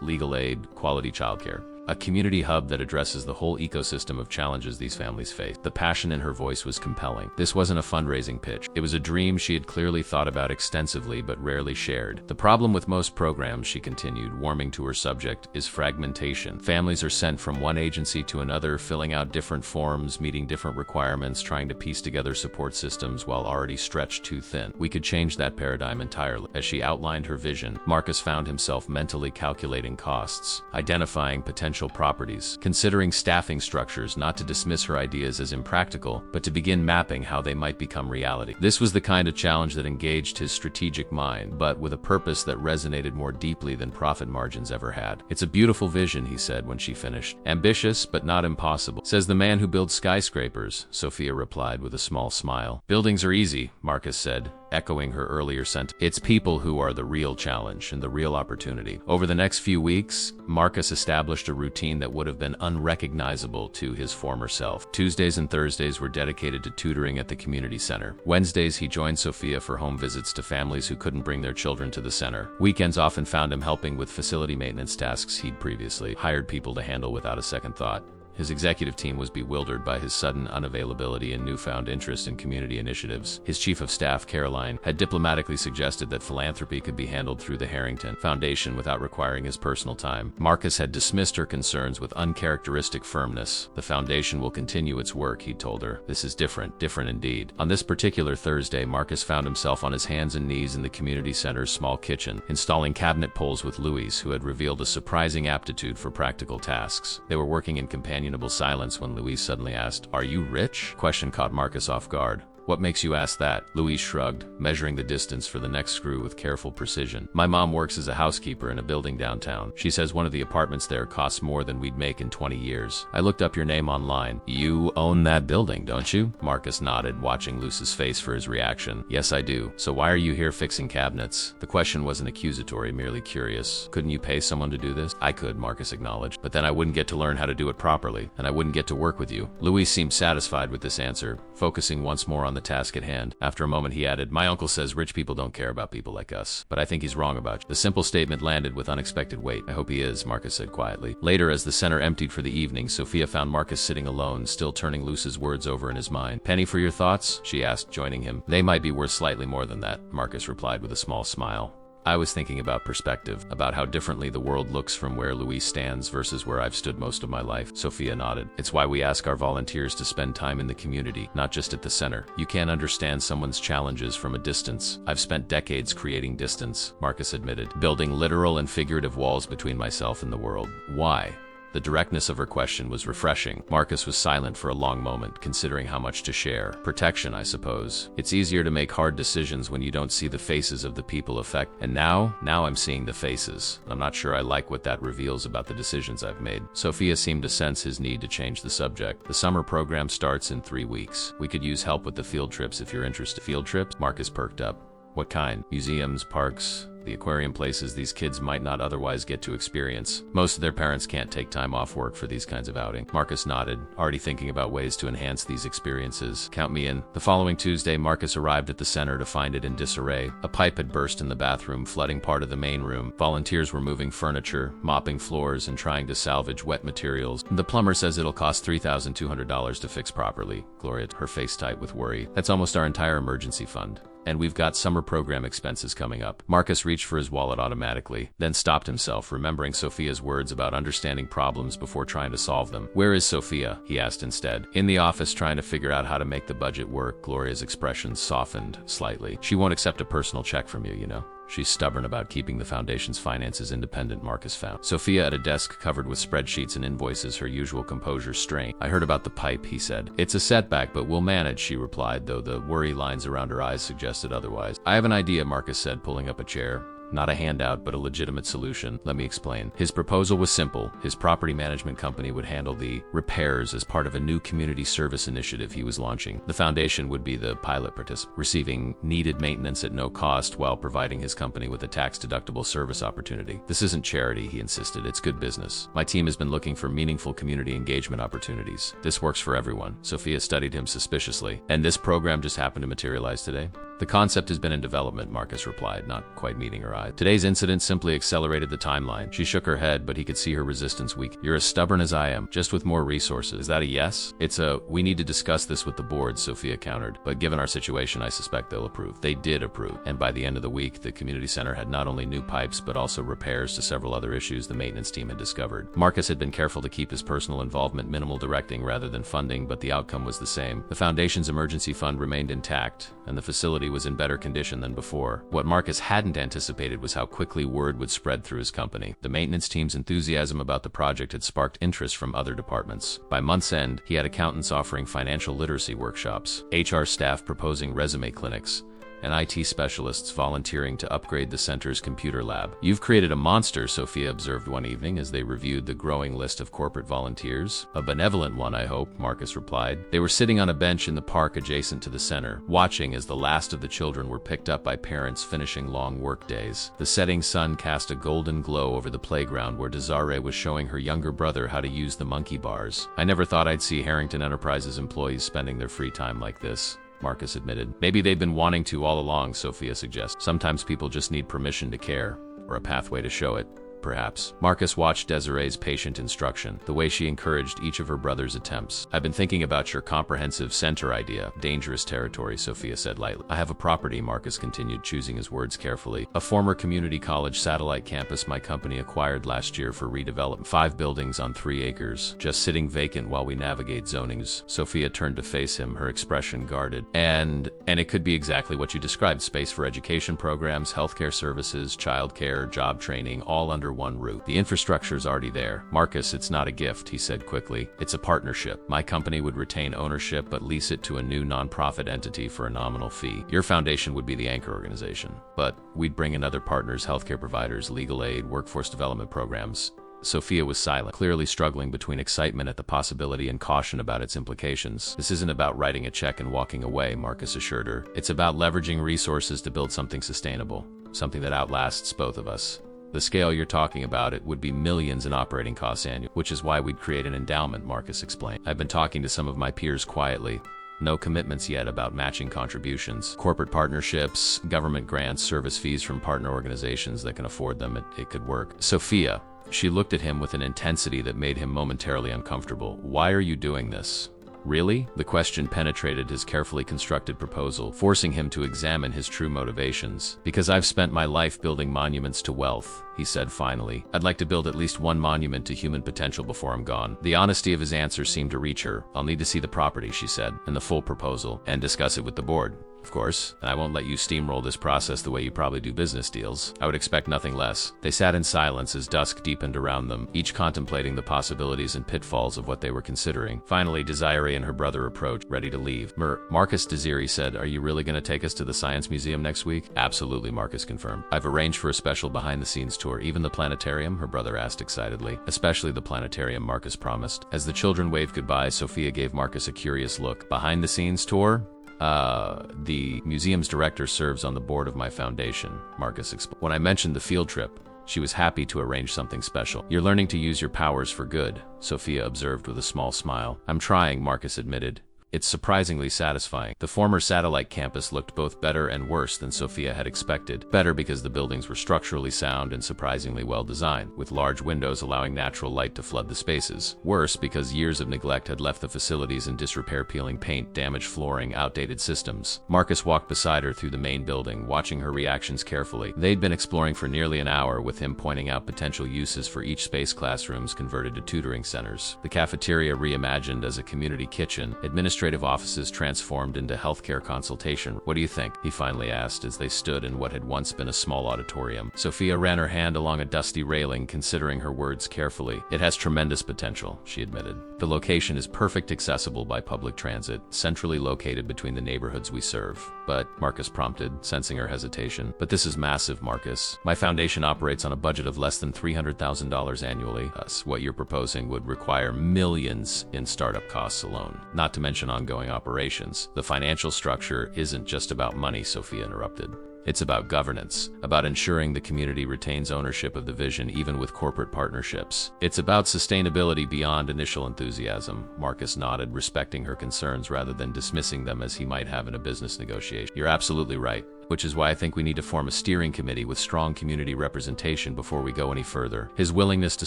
Speaker 1: legal aid, quality childcare. A community hub that addresses the whole ecosystem of challenges these families face. The passion in her voice was compelling. This wasn't a fundraising pitch. It was a dream she had clearly thought about extensively but rarely shared. The problem with most programs, she continued, warming to her subject, is fragmentation. Families are sent from one agency to another, filling out different forms, meeting different requirements, trying to piece together support systems while already stretched too thin. We could change that paradigm entirely. As she outlined her vision, Marcus found himself mentally calculating costs, identifying potential properties, considering staffing structures, not to dismiss her ideas as impractical, but to begin mapping how they might become reality. This was the kind of challenge that engaged his strategic mind, but with a purpose that resonated more deeply than profit margins ever had. It's a beautiful vision, he said when she finished. Ambitious, but not impossible. Says the man who builds skyscrapers, Sophia replied with a small smile. Buildings are easy, Marcus said, echoing her earlier sentence. It's people who are the real challenge and the real opportunity. Over the next few weeks, Marcus established a routine that would have been unrecognizable to his former self. Tuesdays and Thursdays were dedicated to tutoring at the community center. Wednesdays, he joined Sophia for home visits to families who couldn't bring their children to the center. Weekends often found him helping with facility maintenance tasks he'd previously hired people to handle without a second thought. His executive team was bewildered by his sudden unavailability and newfound interest in community initiatives. His chief of staff, Caroline, had diplomatically suggested that philanthropy could be handled through the Harrington Foundation without requiring his personal time. Marcus had dismissed her concerns with uncharacteristic firmness. The foundation will continue its work, he told her. This is different indeed. On this particular Thursday, Marcus found himself on his hands and knees in the community center's small kitchen, installing cabinet poles with Louise, who had revealed a surprising aptitude for practical tasks. They were working in companionable silence when Louise suddenly asked, "Are you rich?" Question caught Marcus off guard. "What makes you ask that?" Louise shrugged, measuring the distance for the next screw with careful precision. "My mom works as a housekeeper in a building downtown. She says one of the apartments there costs more than we'd make in 20 years. I looked up your name online. You own that building, don't you?" Marcus nodded, watching Luce's face for his reaction. "Yes, I do. So why are you here fixing cabinets?" The question wasn't accusatory, merely curious. "Couldn't you pay someone to do this?" "I could," Marcus acknowledged, "but then I wouldn't get to learn how to do it properly, and I wouldn't get to work with you." Louise seemed satisfied with this answer, focusing once more on the task at hand. After a moment, he added, "My uncle says rich people don't care about people like us, but I think he's wrong about you." The simple statement landed with unexpected weight. "I hope he is," Marcus said quietly. Later, as the center emptied for the evening, Sophia found Marcus sitting alone, still turning Luce's words over in his mind. "Penny for your thoughts?" she asked, joining him. "They might be worth slightly more than that," Marcus replied with a small smile. "I was thinking about perspective, about how differently the world looks from where Louise stands versus where I've stood most of my life." Sophia nodded. "It's why we ask our volunteers to spend time in the community, not just at the center. You can't understand someone's challenges from a distance. I've spent decades creating distance," Marcus admitted, "building literal and figurative walls between myself and the world." "Why?" The directness of her question was refreshing. Marcus was silent for a long moment, considering how much to share. "Protection, I suppose. It's easier to make hard decisions when you don't see the faces of the people affected. And now I'm seeing the faces. I'm not sure I like what that reveals about the decisions I've made." Sophia seemed to sense his need to change the subject. "The summer program starts in 3 weeks. We could use help with the field trips if you're interested." "Field trips?" Marcus perked up. "What kind? Museums, parks, the aquarium, places these kids might not otherwise get to experience. Most of their parents can't take time off work for these kinds of outings." Marcus nodded, already thinking about ways to enhance these experiences. "Count me in." The following Tuesday, Marcus arrived at the center to find it in disarray. A pipe had burst in the bathroom, flooding part of the main room. Volunteers were moving furniture, mopping floors, and trying to salvage wet materials. "The plumber says it'll cost $3,200 to fix properly." Gloria, her face tight with worry. "That's almost our entire emergency fund." And we've got summer program expenses coming up. Marcus reached for his wallet automatically, then stopped himself, remembering Sophia's words about understanding problems before trying to solve them. Where is Sophia? He asked instead. In the office, trying to figure out how to make the budget work. Gloria's expression softened slightly. She won't accept a personal check from you, you know. She's stubborn about keeping the foundation's finances independent, Marcus found. Sophia at a desk covered with spreadsheets and invoices, her usual composure strained. I heard about the pipe, he said. It's a setback, but we'll manage, she replied, though the worry lines around her eyes suggested otherwise. I have an idea, Marcus said, pulling up a chair. Not a handout, but a legitimate solution. Let me explain. His proposal was simple. His property management company would handle the repairs as part of a new community service initiative he was launching. The foundation would be the pilot participant, receiving needed maintenance at no cost while providing his company with a tax-deductible service opportunity. This isn't charity, he insisted. It's good business. My team has been looking for meaningful community engagement opportunities. This works for everyone. Sophia studied him suspiciously. And this program just happened to materialize today? The concept has been in development, Marcus replied, not quite meeting her eye. Today's incident simply accelerated the timeline. She shook her head, but he could see her resistance weak. You're as stubborn as I am, just with more resources. Is that a yes? It's a, we need to discuss this with the board, Sophia countered. But given our situation, I suspect they'll approve. They did approve. And by the end of the week, the community center had not only new pipes, but also repairs to several other issues the maintenance team had discovered. Marcus had been careful to keep his personal involvement minimal, directing rather than funding, but the outcome was the same. The foundation's emergency fund remained intact, and the facility was in better condition than before. What Marcus hadn't anticipated was how quickly word would spread through his company. The maintenance team's enthusiasm about the project had sparked interest from other departments. By month's end, he had accountants offering financial literacy workshops, HR staff proposing resume clinics, and IT specialists volunteering to upgrade the center's computer lab. You've created a monster, Sophia observed one evening as they reviewed the growing list of corporate volunteers. A benevolent one, I hope, Marcus replied. They were sitting on a bench in the park adjacent to the center, watching as the last of the children were picked up by parents finishing long work days. The setting sun cast a golden glow over the playground where Desiree was showing her younger brother how to use the monkey bars. I never thought I'd see Harrington Enterprises employees spending their free time like this, Marcus admitted. Maybe they've been wanting to all along, Sophia suggests. Sometimes people just need permission to care, or a pathway to show it. Perhaps. Marcus watched Desiree's patient instruction, the way she encouraged each of her brother's attempts. I've been thinking about your comprehensive center idea. Dangerous territory, Sophia said lightly. I have a property, Marcus continued, choosing his words carefully. A former community college satellite campus my company acquired last year for redevelopment. 5 buildings on 3 acres, just sitting vacant while we navigate zonings. Sophia turned to face him, her expression guarded. And it could be exactly what you described. Space for education programs, healthcare services, childcare, job training, all under one roof. The infrastructure's already there. Marcus, it's not a gift, he said quickly. It's a partnership. My company would retain ownership but lease it to a new nonprofit entity for a nominal fee. Your foundation would be the anchor organization. But we'd bring in other partners, healthcare providers, legal aid, workforce development programs. Sophia was silent, clearly struggling between excitement at the possibility and caution about its implications. This isn't about writing a check and walking away, Marcus assured her. It's about leveraging resources to build something sustainable, something that outlasts both of us. The scale you're talking about, it would be millions in operating costs annually, which is why we'd create an endowment, Marcus explained. I've been talking to some of my peers quietly. No commitments yet about matching contributions. Corporate partnerships, government grants, service fees from partner organizations that can afford them. It could work. Sophia, she looked at him with an intensity that made him momentarily uncomfortable. Why are you doing this? Really? The question penetrated his carefully constructed proposal, forcing him to examine his true motivations. Because I've spent my life building monuments to wealth, he said finally. I'd like to build at least one monument to human potential before I'm gone. The honesty of his answer seemed to reach her. I'll need to see the property, she said, and the full proposal, and discuss it with the board. Of course, and I won't let you steamroll this process the way you probably do business deals. I would expect nothing less. They sat in silence as dusk deepened around them, each contemplating the possibilities and pitfalls of what they were considering. Finally, Desiree and her brother approached, ready to leave. Marcus Desiree said, are you really going to take us to the Science Museum next week? Absolutely, Marcus confirmed. I've arranged for a special behind-the-scenes tour. Even the planetarium? Her brother asked excitedly. Especially the planetarium, Marcus promised. As the children waved goodbye, Sophia gave Marcus a curious look. Behind-the-scenes tour? The museum's director serves on the board of my foundation, Marcus explained. When I mentioned the field trip, she was happy to arrange something special. You're learning to use your powers for good, Sophia observed with a small smile. I'm trying, Marcus admitted, It's surprisingly satisfying. The former satellite campus looked both better and worse than Sophia had expected. Better because the buildings were structurally sound and surprisingly well designed, with large windows allowing natural light to flood the spaces. Worse because years of neglect had left the facilities in disrepair, peeling paint, damaged flooring, outdated systems. Marcus walked beside her through the main building, watching her reactions carefully. They'd been exploring for nearly an hour, with him pointing out potential uses for each space: classrooms converted to tutoring centers, the cafeteria reimagined as a community kitchen, administrative offices transformed into healthcare consultation. "What do you think?" he finally asked as they stood in what had once been a small auditorium. Sophia ran her hand along a dusty railing, considering her words carefully. "It has tremendous potential," she admitted. "The location is perfect, accessible by public transit, centrally located between the neighborhoods we serve." "But," Marcus prompted, sensing her hesitation. "But this is massive, Marcus. My foundation operates on a budget of less than $300,000 annually. What you're proposing would require millions in startup costs alone, not to mention ongoing operations. The financial structure isn't just about money," Sophia interrupted. "It's about governance, about ensuring the community retains ownership of the vision even with corporate partnerships. It's about sustainability beyond initial enthusiasm." Marcus nodded, respecting her concerns rather than dismissing them as he might have in a business negotiation. "You're absolutely right. Which is why I think we need to form a steering committee with strong community representation before we go any further." His willingness to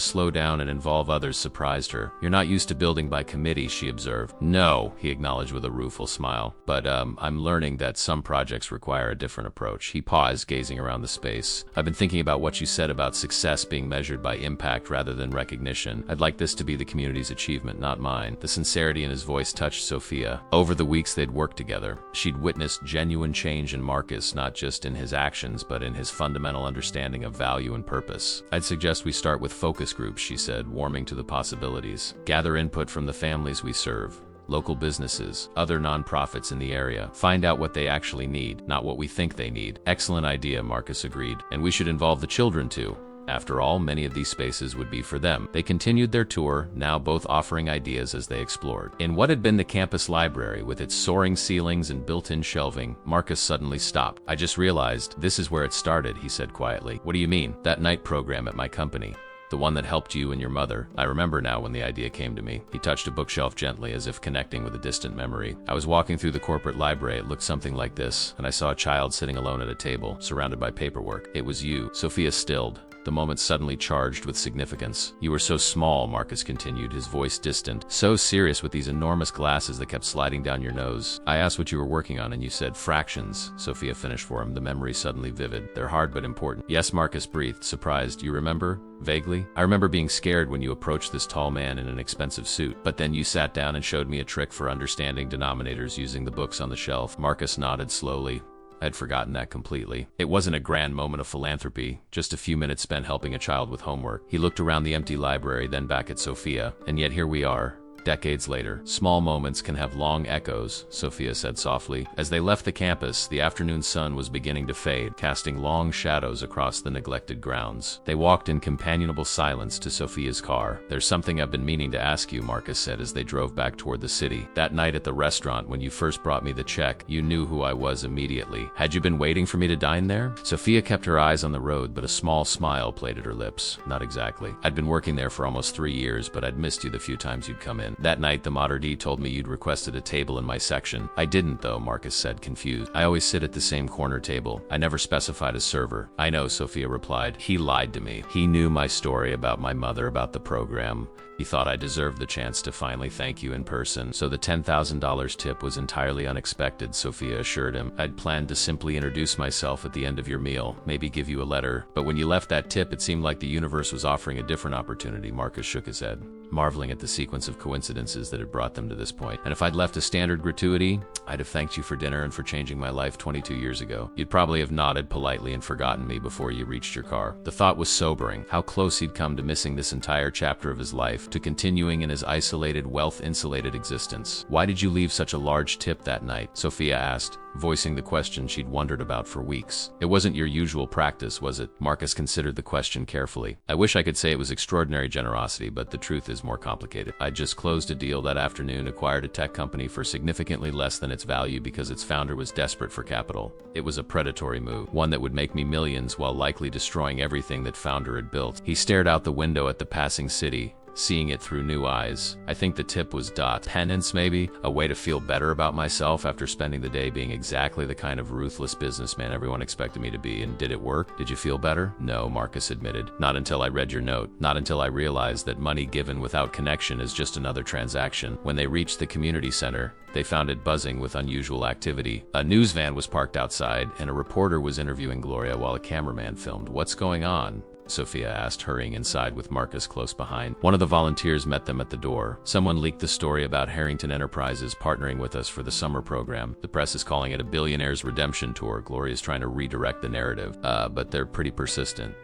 Speaker 1: slow down and involve others surprised her. "You're not used to building by committee," she observed. "No," he acknowledged with a rueful smile. "But I'm learning that some projects require a different approach." He paused, gazing around the space. "I've been thinking about what you said about success being measured by impact rather than recognition. I'd like this to be the community's achievement, not mine." The sincerity in his voice touched Sophia. Over the weeks they'd worked together, she'd witnessed genuine change in Marcus, not just in his actions, but in his fundamental understanding of value and purpose. "I'd suggest we start with focus groups," she said, warming to the possibilities. "Gather input from the families we serve, local businesses, other nonprofits in the area. Find out what they actually need, not what we think they need." "Excellent idea," Marcus agreed. "And we should involve the children too. After all, many of these spaces would be for them." They continued their tour, now both offering ideas as they explored. In what had been the campus library, with its soaring ceilings and built-in shelving, Marcus suddenly stopped. "I just realized this is where it started," he said quietly. "What do you mean?" "That night program at my company. The one that helped you and your mother. I remember now when the idea came to me." He touched a bookshelf gently, as if connecting with a distant memory. "I was walking through the corporate library. It looked something like this, and I saw a child sitting alone at a table, surrounded by paperwork. It was you." Sophia stilled, the moment suddenly charged with significance. "You were so small," Marcus continued, his voice distant, "so serious with these enormous glasses that kept sliding down your nose. I asked what you were working on and you said fractions." Sophia finished for him, the memory suddenly vivid. "They're hard but important." "Yes," Marcus breathed, surprised. "You remember?" "Vaguely. I remember being scared when you approached this tall man in an expensive suit. But then you sat down and showed me a trick for understanding denominators using the books on the shelf." Marcus nodded slowly. "I'd forgotten that completely. It wasn't a grand moment of philanthropy, just a few minutes spent helping a child with homework." He looked around the empty library, then back at Sophia. "And yet here we are, decades later. Small moments can have long echoes," Sophia said softly. As they left the campus, the afternoon sun was beginning to fade, casting long shadows across the neglected grounds. They walked in companionable silence to Sophia's car. "There's something I've been meaning to ask you," Marcus said as they drove back toward the city. "That night at the restaurant when you first brought me the check, you knew who I was immediately. Had you been waiting for me to dine there?" Sophia kept her eyes on the road, but a small smile played at her lips. "Not exactly. I'd been working there for almost 3 years, but I'd missed you the few times you'd come in. That night, the Mater D told me you'd requested a table in my section." "I didn't, though," Marcus said, confused. "I always sit at the same corner table. I never specified a server." "I know," Sophia replied. "He lied to me. He knew my story about my mother, about the program. He thought I deserved the chance to finally thank you in person. So the $10,000 tip was entirely unexpected," Sophia assured him. "I'd planned to simply introduce myself at the end of your meal, maybe give you a letter. But when you left that tip, it seemed like the universe was offering a different opportunity." Marcus shook his head, marveling at the sequence of coincidences that had brought them to this point. "And if I'd left a standard gratuity, I'd have thanked you for dinner and for changing my life 22 years ago. You'd probably have nodded politely and forgotten me before you reached your car." The thought was sobering. How close he'd come to missing this entire chapter of his life, to continuing in his isolated, wealth-insulated existence. "Why did you leave such a large tip that night?" Sophia asked, voicing the question she'd wondered about for weeks. "It wasn't your usual practice, was it?" Marcus considered the question carefully. "I wish I could say it was extraordinary generosity, but the truth is more complicated. I just closed a deal that afternoon, acquired a tech company for significantly less than its value because its founder was desperate for capital. It was a predatory move, one that would make me millions while likely destroying everything that founder had built." He stared out the window at the passing city, seeing it through new eyes. I think the tip was penance maybe, a way to feel better about myself after spending the day being exactly the kind of ruthless businessman everyone expected me to be. And did it work? Did you feel better? No, Marcus admitted. Not until I read your note. Not until I realized that money given without connection is just another transaction. When they reached the community center, they found it buzzing with unusual activity. A news van was parked outside, and a reporter was interviewing Gloria while a cameraman filmed. What's going on? Sophia asked, hurrying inside with Marcus close behind. One of the volunteers met them at the door. Someone leaked the story about Harrington Enterprises partnering with us for the summer program. The press is calling it a Billionaire's redemption tour. Gloria's trying to redirect the narrative, but they're pretty persistent.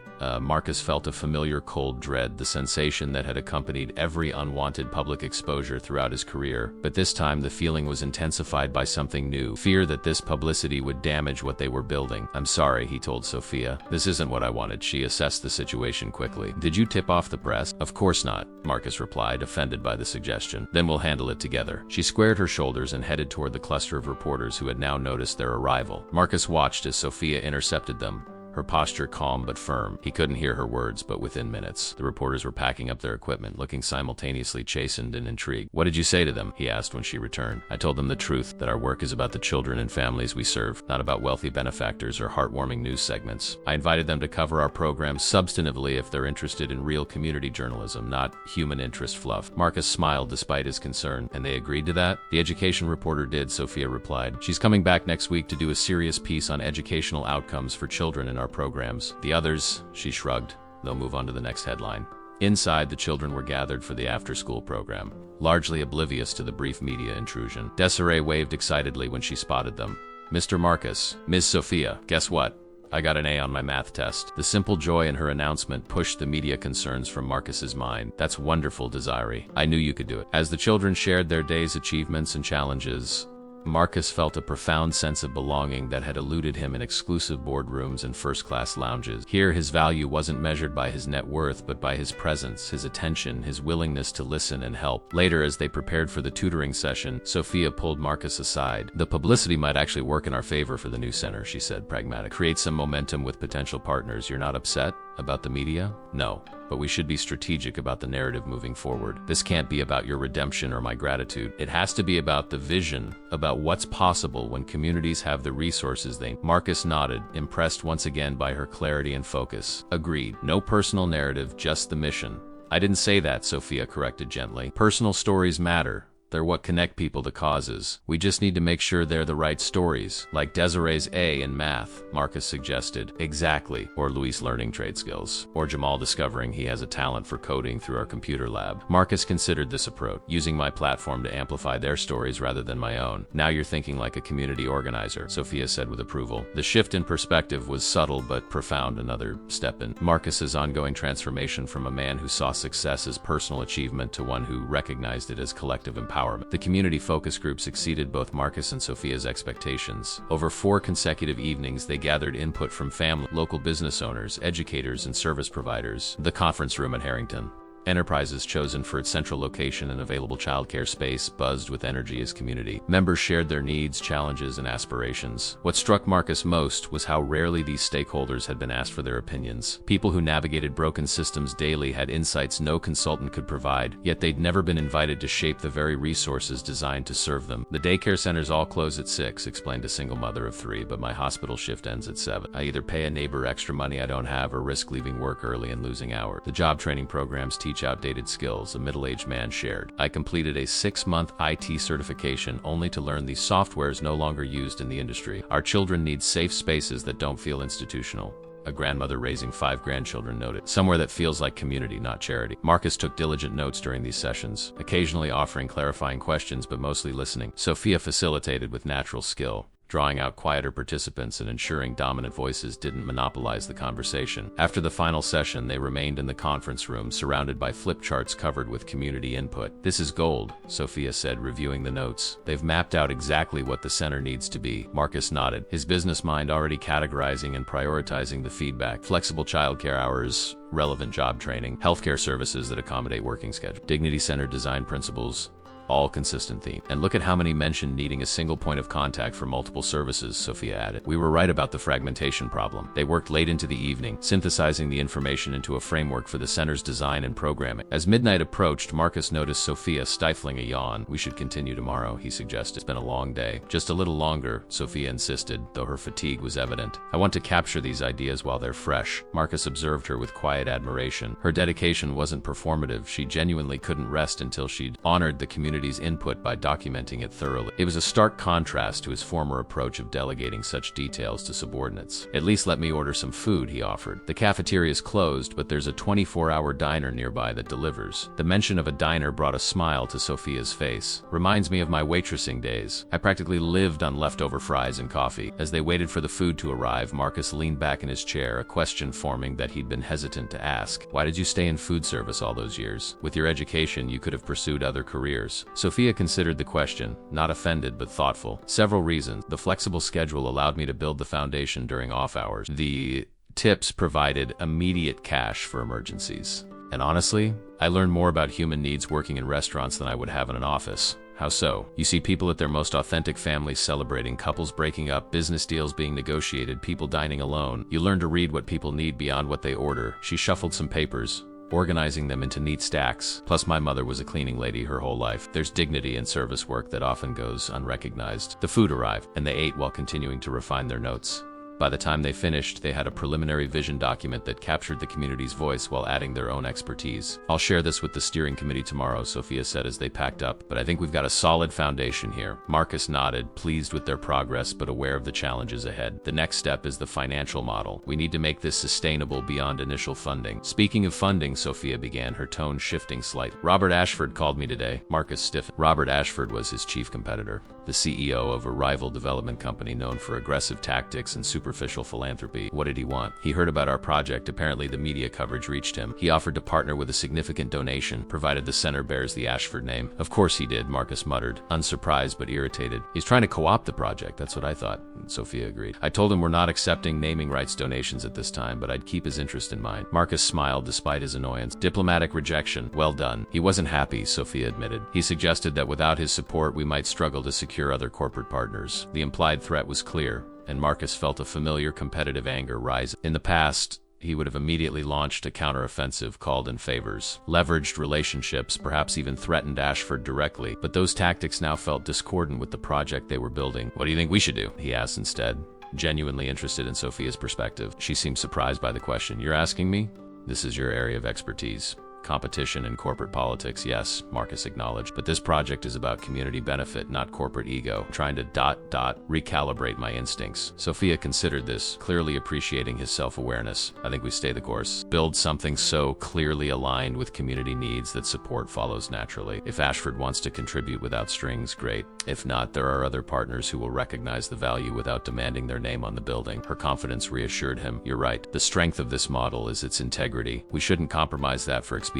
Speaker 1: Marcus felt a familiar cold dread, the sensation that had accompanied every unwanted public exposure throughout his career. But this time the feeling was intensified by something new, fear that this publicity would damage what they were building. I'm sorry, he told Sophia. This isn't what I wanted. She assessed the situation quickly. Did you tip off the press? Of course not, Marcus replied, offended by the suggestion. Then we'll handle it together. She squared her shoulders and headed toward the cluster of reporters who had now noticed their arrival. Marcus watched as Sophia intercepted them, her posture calm but firm. He couldn't hear her words, but within minutes, the reporters were packing up their equipment, looking simultaneously chastened and intrigued. What did you say to them? He asked when she returned. I told them the truth, that our work is about the children and families we serve, not about wealthy benefactors or heartwarming news segments. I invited them to cover our program substantively if they're interested in real community journalism, not human interest fluff. Marcus smiled despite his concern. And they agreed to that? The education reporter did, Sophia replied. She's coming back next week to do a serious piece on educational outcomes for children in our programs. The others, she shrugged, they'll move on to the next headline. Inside, the children were gathered for the after-school program, largely oblivious to the brief media intrusion. Desiree waved excitedly when she spotted them. Mr. Marcus, Ms. Sophia, guess what? I got an A on my math test. The simple joy in her announcement pushed the media concerns from Marcus's mind. That's wonderful, Desiree. I knew you could do it. As the children shared their day's achievements and challenges, Marcus felt a profound sense of belonging that had eluded him in exclusive boardrooms and first-class lounges. Here, his value wasn't measured by his net worth, but by his presence, his attention, his willingness to listen and help. Later, as they prepared for the tutoring session, Sophia pulled Marcus aside. The publicity might actually work in our favor for the new center, she said, pragmatic. Create some momentum with potential partners. You're not upset about the media? No. But we should be strategic about the narrative moving forward. This can't be about your redemption or my gratitude. It has to be about the vision, about what's possible when communities have the resources they need. Marcus nodded, impressed once again by her clarity and focus. Agreed. No personal narrative, just the mission. I didn't say that, Sophia corrected gently. Personal stories matter. They're what connect people to causes. We just need to make sure they're the right stories. Like Desiree's A in math, Marcus suggested. Exactly. Or Luis learning trade skills. Or Jamal discovering he has a talent for coding through our computer lab. Marcus considered this approach, using my platform to amplify their stories rather than my own. Now you're thinking like a community organizer, Sophia said with approval. The shift in perspective was subtle but profound, another step in Marcus's ongoing transformation from a man who saw success as personal achievement to one who recognized it as collective empowerment. The community focus groups exceeded both Marcus and Sophia's expectations. Over 4 consecutive evenings, they gathered input from family, local business owners, educators, and service providers. The conference room at Harrington Enterprises, chosen for its central location and available childcare space, buzzed with energy as community. Members shared their needs, challenges, and aspirations. What struck Marcus most was how rarely these stakeholders had been asked for their opinions. People who navigated broken systems daily had insights no consultant could provide, yet they'd never been invited to shape the very resources designed to serve them. The daycare centers all close at 6, explained a single mother of 3, but my hospital shift ends at 7. I either pay a neighbor extra money I don't have or risk leaving work early and losing hours. The job training programs teach outdated skills, a middle-aged man shared. I completed a 6-month IT certification only to learn these softwares no longer used in the industry. Our children need safe spaces that don't feel institutional. A grandmother raising 5 grandchildren noted. Somewhere that feels like community, not charity. Marcus took diligent notes during these sessions, occasionally offering clarifying questions but mostly listening. Sophia facilitated with natural skill, drawing out quieter participants and ensuring dominant voices didn't monopolize the conversation. After the final session, they remained in the conference room, surrounded by flip charts covered with community input. This is gold, Sophia said, reviewing the notes. They've mapped out exactly what the center needs to be. Marcus nodded, his business mind already categorizing and prioritizing the feedback. Flexible childcare hours, relevant job training, healthcare services that accommodate working schedule, dignity-centered design principles, All consistent theme. And look at how many mentioned needing a single point of contact for multiple services, Sophia added. We were right about the fragmentation problem. They worked late into the evening, synthesizing the information into a framework for the center's design and programming. As midnight approached, Marcus noticed Sophia stifling a yawn. We should continue tomorrow, he suggested. It's been a long day. Just a little longer, Sophia insisted, though her fatigue was evident. I want to capture these ideas while they're fresh. Marcus observed her with quiet admiration. Her dedication wasn't performative. She genuinely couldn't rest until she'd honored the community's input by documenting it thoroughly. It was a stark contrast to his former approach of delegating such details to subordinates. At least let me order some food, he offered. The cafeteria's closed, but there's a 24-hour diner nearby that delivers. The mention of a diner brought a smile to Sophia's face. Reminds me of my waitressing days. I practically lived on leftover fries and coffee. As they waited for the food to arrive, Marcus leaned back in his chair, a question forming that he'd been hesitant to ask. Why did you stay in food service all those years? With your education, you could have pursued other careers. Sophia considered the question, not offended but thoughtful. Several reasons. The flexible schedule allowed me to build the foundation during off hours. The tips provided immediate cash for emergencies. And honestly, I learned more about human needs working in restaurants than I would have in an office. How so? You see people at their most authentic, families celebrating, couples breaking up, business deals being negotiated, people dining alone. You learn to read what people need beyond what they order. She shuffled some papers, organizing them into neat stacks. Plus, my mother was a cleaning lady her whole life. There's dignity in service work that often goes unrecognized. The food arrived, and they ate while continuing to refine their notes. By the time they finished, they had a preliminary vision document that captured the community's voice while adding their own expertise. I'll share this with the steering committee tomorrow, Sophia said as they packed up, but I think we've got a solid foundation here. Marcus nodded, pleased with their progress but aware of the challenges ahead. The next step is the financial model. We need to make this sustainable beyond initial funding. Speaking of funding, Sophia began, her tone shifting slightly. Robert Ashford called me today. Marcus stiffened. Robert Ashford was his chief competitor, the CEO of a rival development company known for aggressive tactics and superficial philanthropy. What did he want? He heard about our project. Apparently the media coverage reached him. He offered to partner with a significant donation, provided the center bears the Ashford name. Of course he did, Marcus muttered, unsurprised but irritated. He's trying to co-opt the project, that's what I thought, Sophia agreed. I told him we're not accepting naming rights donations at this time, but I'd keep his interest in mind. Marcus smiled despite his annoyance. Diplomatic rejection. Well done. He wasn't happy, Sophia admitted. He suggested that without his support we might struggle to secure other corporate partners. The implied threat was clear, and Marcus felt a familiar competitive anger rise. In the past, he would have immediately launched a counteroffensive, called in favors, leveraged relationships, perhaps even threatened Ashford directly, but those tactics now felt discordant with the project they were building. What do you think we should do? He asked instead, genuinely interested in Sophia's perspective. She seemed surprised by the question. You're asking me? This is your area of expertise. Competition and corporate politics, yes, Marcus acknowledged, but this project is about community benefit, not corporate ego. I'm trying to recalibrate my instincts. Sophia considered this, clearly appreciating his self-awareness. I think we stay the course. Build something so clearly aligned with community needs that support follows naturally. If Ashford wants to contribute without strings, great. If not, there are other partners who will recognize the value without demanding their name on the building. Her confidence reassured him. You're right. The strength of this model is its integrity. We shouldn't compromise that for expediency.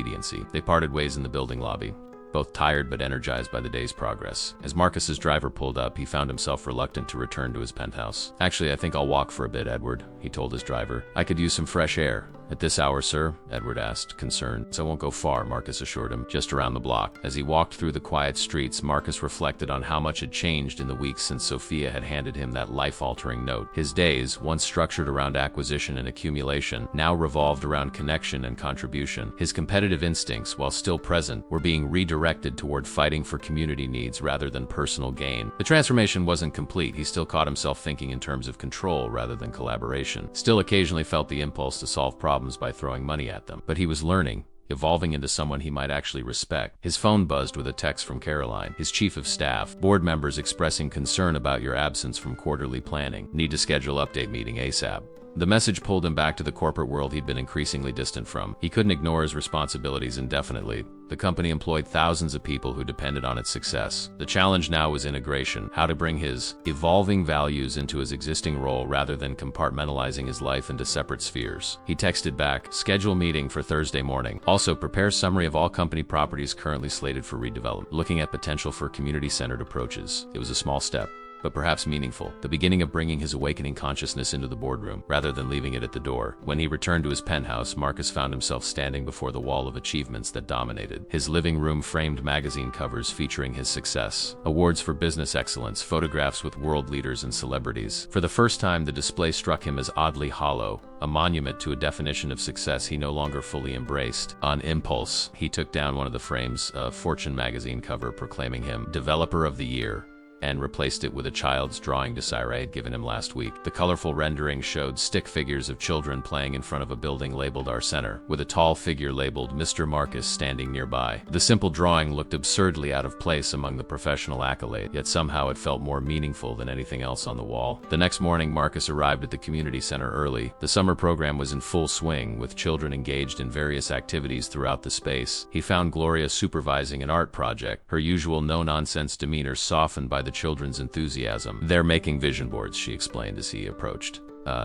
Speaker 1: They parted ways in the building lobby, both tired but energized by the day's progress. As Marcus's driver pulled up, he found himself reluctant to return to his penthouse. Actually, I think I'll walk for a bit, Edward, he told his driver. I could use some fresh air. At this hour, sir? Edward asked, concerned. So I won't go far, Marcus assured him, just around the block. As he walked through the quiet streets, Marcus reflected on how much had changed in the weeks since Sophia had handed him that life-altering note. His days, once structured around acquisition and accumulation, now revolved around connection and contribution. His competitive instincts, while still present, were being redirected toward fighting for community needs rather than personal gain. The transformation wasn't complete. He still caught himself thinking in terms of control rather than collaboration. Still occasionally felt the impulse to solve problems by throwing money at them. But he was learning, evolving into someone he might actually respect. His phone buzzed with a text from Caroline, his chief of staff. Board members expressing concern about your absence from quarterly planning. Need to schedule update meeting ASAP. The message pulled him back to the corporate world he'd been increasingly distant from. He couldn't ignore his responsibilities indefinitely. The company employed thousands of people who depended on its success. The challenge now was integration, how to bring his evolving values into his existing role rather than compartmentalizing his life into separate spheres. He texted back, schedule meeting for Thursday morning. Also, prepare summary of all company properties currently slated for redevelopment, looking at potential for community-centered approaches. It was a small step, but perhaps meaningful, the beginning of bringing his awakening consciousness into the boardroom, rather than leaving it at the door. When he returned to his penthouse, Marcus found himself standing before the wall of achievements that dominated. His living room framed magazine covers featuring his success, awards for business excellence, photographs with world leaders and celebrities. For the first time, the display struck him as oddly hollow, a monument to a definition of success he no longer fully embraced. On impulse, he took down one of the frames, a Fortune magazine cover proclaiming him Developer of the Year, and replaced it with a child's drawing Desiree had given him last week. The colorful rendering showed stick figures of children playing in front of a building labeled Our Center, with a tall figure labeled Mr. Marcus standing nearby. The simple drawing looked absurdly out of place among the professional accolade, yet somehow it felt more meaningful than anything else on the wall. The next morning, Marcus arrived at the community center early. The summer program was in full swing, with children engaged in various activities throughout the space. He found Gloria supervising an art project, her usual no-nonsense demeanor softened by the children's enthusiasm. They're making vision boards, she explained as he approached.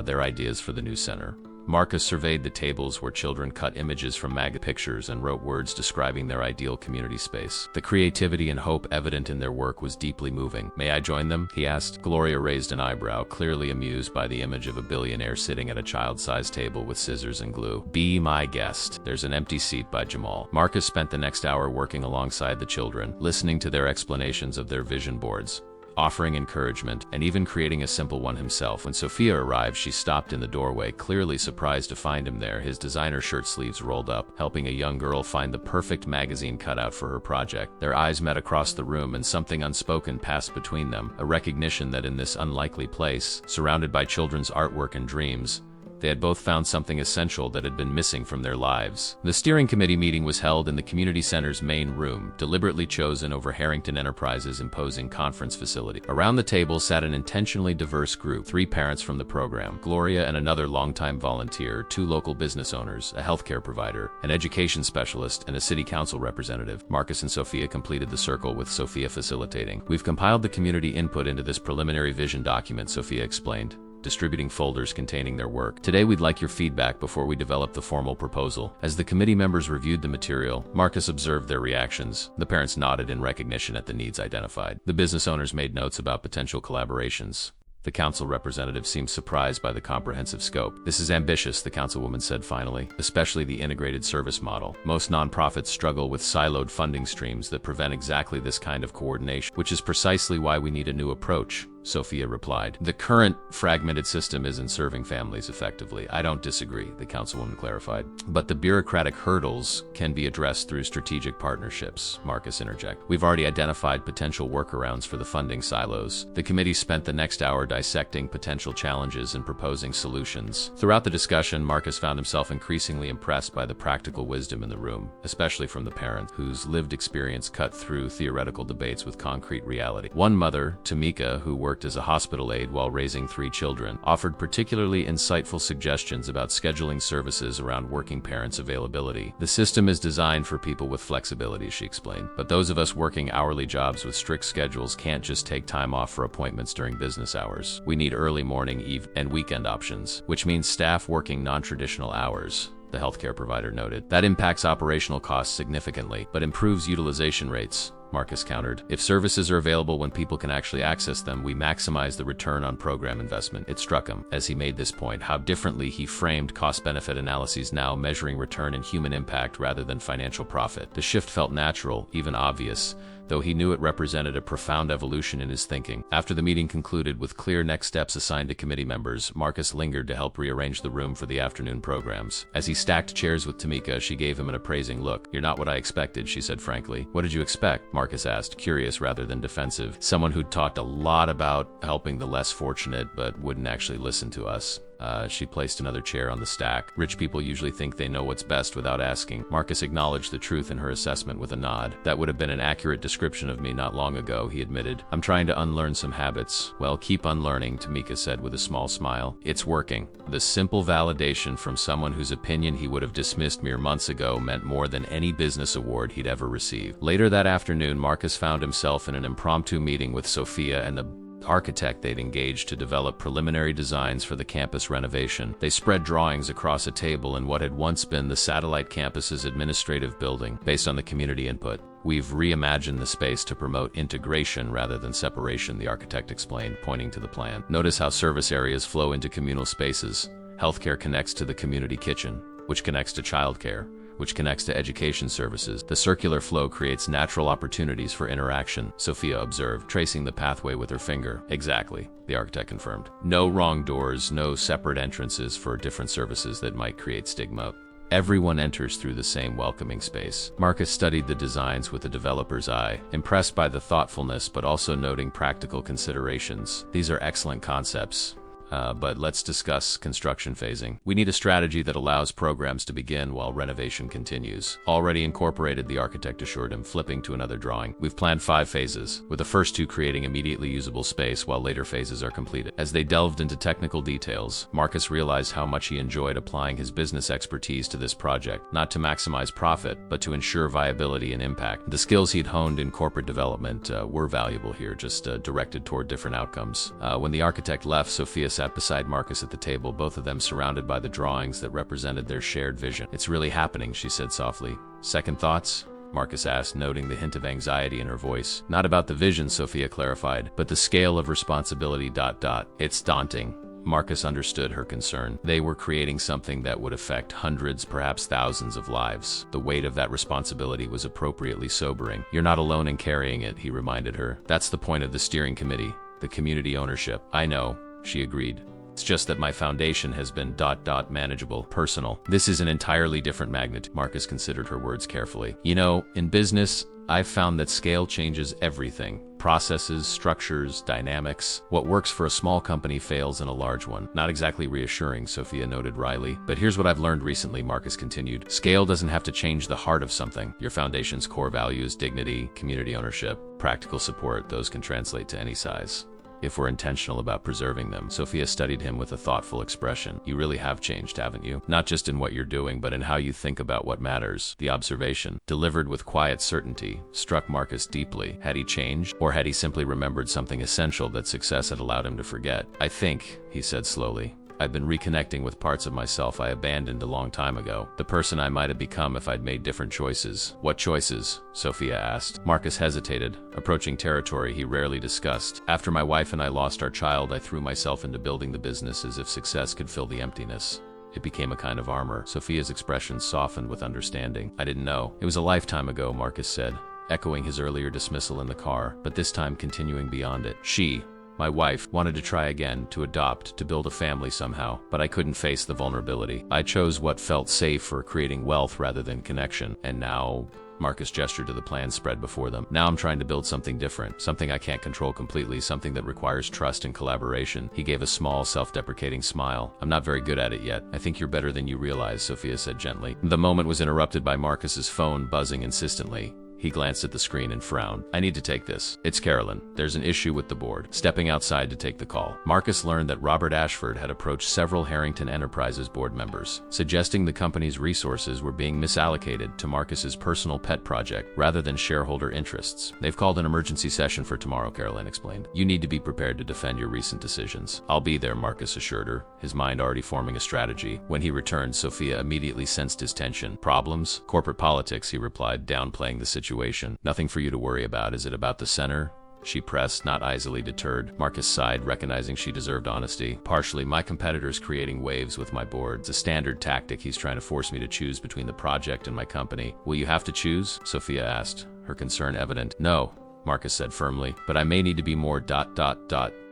Speaker 1: Their ideas for the new center. Marcus surveyed the tables where children cut images from pictures and wrote words describing their ideal community space. The creativity and hope evident in their work was deeply moving. May I join them? He asked. Gloria raised an eyebrow, clearly amused by the image of a billionaire sitting at a child-sized table with scissors and glue. Be my guest. There's an empty seat by Jamal. Marcus spent the next hour working alongside the children, listening to their explanations of their vision boards, offering encouragement, and even creating a simple one himself. When Sophia arrived, she stopped in the doorway, clearly surprised to find him there, his designer shirt sleeves rolled up, helping a young girl find the perfect magazine cutout for her project. Their eyes met across the room, and something unspoken passed between them, a recognition that in this unlikely place, surrounded by children's artwork and dreams, they had both found something essential that had been missing from their lives. The steering committee meeting was held in the community center's main room, deliberately chosen over Harrington Enterprises' imposing conference facility. Around the table sat an intentionally diverse group, 3 parents from the program, Gloria and another longtime volunteer, 2 local business owners, a healthcare provider, an education specialist, and a city council representative. Marcus and Sophia completed the circle, with Sophia facilitating. We've compiled the community input into this preliminary vision document, Sophia explained, distributing folders containing their work. Today we'd like your feedback before we develop the formal proposal. As the committee members reviewed the material, Marcus observed their reactions. The parents nodded in recognition at the needs identified. The business owners made notes about potential collaborations. The council representative seemed surprised by the comprehensive scope. This is ambitious, the councilwoman said finally, especially the integrated service model. Most nonprofits struggle with siloed funding streams that prevent exactly this kind of coordination, which is precisely why we need a new approach, Sophia replied. The current fragmented system isn't serving families effectively. I don't disagree, the councilwoman clarified. But the bureaucratic hurdles can be addressed through strategic partnerships, Marcus interjected. We've already identified potential workarounds for the funding silos. The committee spent the next hour dissecting potential challenges and proposing solutions. Throughout the discussion, Marcus found himself increasingly impressed by the practical wisdom in the room, especially from the parents, whose lived experience cut through theoretical debates with concrete reality. One mother, Tamika, who worked as a hospital aide while raising 3 children, offered particularly insightful suggestions about scheduling services around working parents' availability. The system is designed for people with flexibility, she explained, but those of us working hourly jobs with strict schedules can't just take time off for appointments during business hours. We need early morning, eve, and weekend options, which means staff working non-traditional hours, the healthcare provider noted. That impacts operational costs significantly, but improves utilization rates, Marcus countered. If services are available when people can actually access them, we maximize the return on program investment. It struck him, as he made this point, how differently he framed cost-benefit analyses now, measuring return and human impact rather than financial profit. The shift felt natural, even obvious, though he knew it represented a profound evolution in his thinking. After the meeting concluded with clear next steps assigned to committee members, Marcus lingered to help rearrange the room for the afternoon programs. As he stacked chairs with Tamika, she gave him an appraising look. You're not what I expected, she said frankly. What did you expect? Marcus asked, curious rather than defensive. Someone who'd talked a lot about helping the less fortunate, but wouldn't actually listen to us. She placed another chair on the stack. Rich people usually think they know what's best without asking. Marcus acknowledged the truth in her assessment with a nod. That would have been an accurate description of me not long ago, he admitted. I'm trying to unlearn some habits. Well, keep unlearning, Tamika said with a small smile. It's working. The simple validation from someone whose opinion he would have dismissed mere months ago meant more than any business award he'd ever received. Later that afternoon, Marcus found himself in an impromptu meeting with Sophia and the architect they'd engaged to develop preliminary designs for the campus renovation. They spread drawings across a table in what had once been the satellite campus's administrative building, based on the community input. We've reimagined the space to promote integration rather than separation, the architect explained, pointing to the plan. Notice how service areas flow into communal spaces. Healthcare connects to the community kitchen, which connects to childcare, which connects to education services. The circular flow creates natural opportunities for interaction, Sophia observed, tracing the pathway with her finger. Exactly, the architect confirmed. No wrong doors, no separate entrances for different services that might create stigma. Everyone enters through the same welcoming space. Marcus studied the designs with a developer's eye, impressed by the thoughtfulness but also noting practical considerations. These are excellent concepts. But let's discuss construction phasing. We need a strategy that allows programs to begin while renovation continues. Already incorporated, the architect assured him, flipping to another drawing. We've planned 5 phases, with the first 2 creating immediately usable space while later phases are completed. As they delved into technical details, Marcus realized how much he enjoyed applying his business expertise to this project, not to maximize profit, but to ensure viability and impact. The skills he'd honed in corporate development were valuable here, just directed toward different outcomes. When the architect left, Sophia sat beside Marcus at the table, both of them surrounded by the drawings that represented their shared vision. It's really happening, she said softly. Second thoughts? Marcus asked, noting the hint of anxiety in her voice. Not about the vision, Sophia clarified, but the scale of responsibility. It's daunting. Marcus understood her concern. They were creating something that would affect hundreds, perhaps thousands of lives. The weight of that responsibility was appropriately sobering. You're not alone in carrying it, he reminded her. That's the point of the steering committee, the community ownership. I know, she agreed. It's just that my foundation has been manageable, personal. This is an entirely different magnitude. Marcus considered her words carefully. You know, in business, I've found that scale changes everything. Processes, structures, dynamics. What works for a small company fails in a large one. Not exactly reassuring, Sophia noted wryly. But here's what I've learned recently, Marcus continued. Scale doesn't have to change the heart of something. Your foundation's core values, dignity, community ownership, practical support, those can translate to any size, if we're intentional about preserving them. Sophia studied him with a thoughtful expression. You really have changed, haven't you? Not just in what you're doing, but in how you think about what matters. The observation, delivered with quiet certainty, struck Marcus deeply. Had he changed, or had he simply remembered something essential that success had allowed him to forget? I think, he said slowly, I've been reconnecting with parts of myself I abandoned a long time ago. The person I might have become if I'd made different choices. What choices? Sophia asked. Marcus hesitated, approaching territory he rarely discussed. After my wife and I lost our child, I threw myself into building the business as if success could fill the emptiness. It became a kind of armor. Sophia's expression softened with understanding. I didn't know. It was a lifetime ago, Marcus said, echoing his earlier dismissal in the car, but this time continuing beyond it. My wife wanted to try again, to adopt, to build a family somehow, but I couldn't face the vulnerability. I chose what felt safe for creating wealth rather than connection. And now, Marcus gestured to the plan spread before them. Now I'm trying to build something different, something I can't control completely, something that requires trust and collaboration. He gave a small, self-deprecating smile. I'm not very good at it yet. I think you're better than you realize, Sophia said gently. The moment was interrupted by Marcus's phone buzzing insistently. He glanced at the screen and frowned. I need to take this. It's Carolyn. There's an issue with the board. Stepping outside to take the call, Marcus learned that Robert Ashford had approached several Harrington Enterprises board members, suggesting the company's resources were being misallocated to Marcus's personal pet project rather than shareholder interests. They've called an emergency session for tomorrow, Carolyn explained. You need to be prepared to defend your recent decisions. I'll be there, Marcus assured her, his mind already forming a strategy. When he returned, Sophia immediately sensed his tension. Problems? Corporate politics, he replied, downplaying the situation. Nothing for you to worry about. Is it about the center? She pressed, not easily deterred. Marcus sighed, recognizing she deserved honesty. Partially, my competitor's creating waves with my board. It's a standard tactic. He's trying to force me to choose between the project and my company. Will you have to choose? Sophia asked, her concern evident. No, Marcus said firmly, but I may need to be more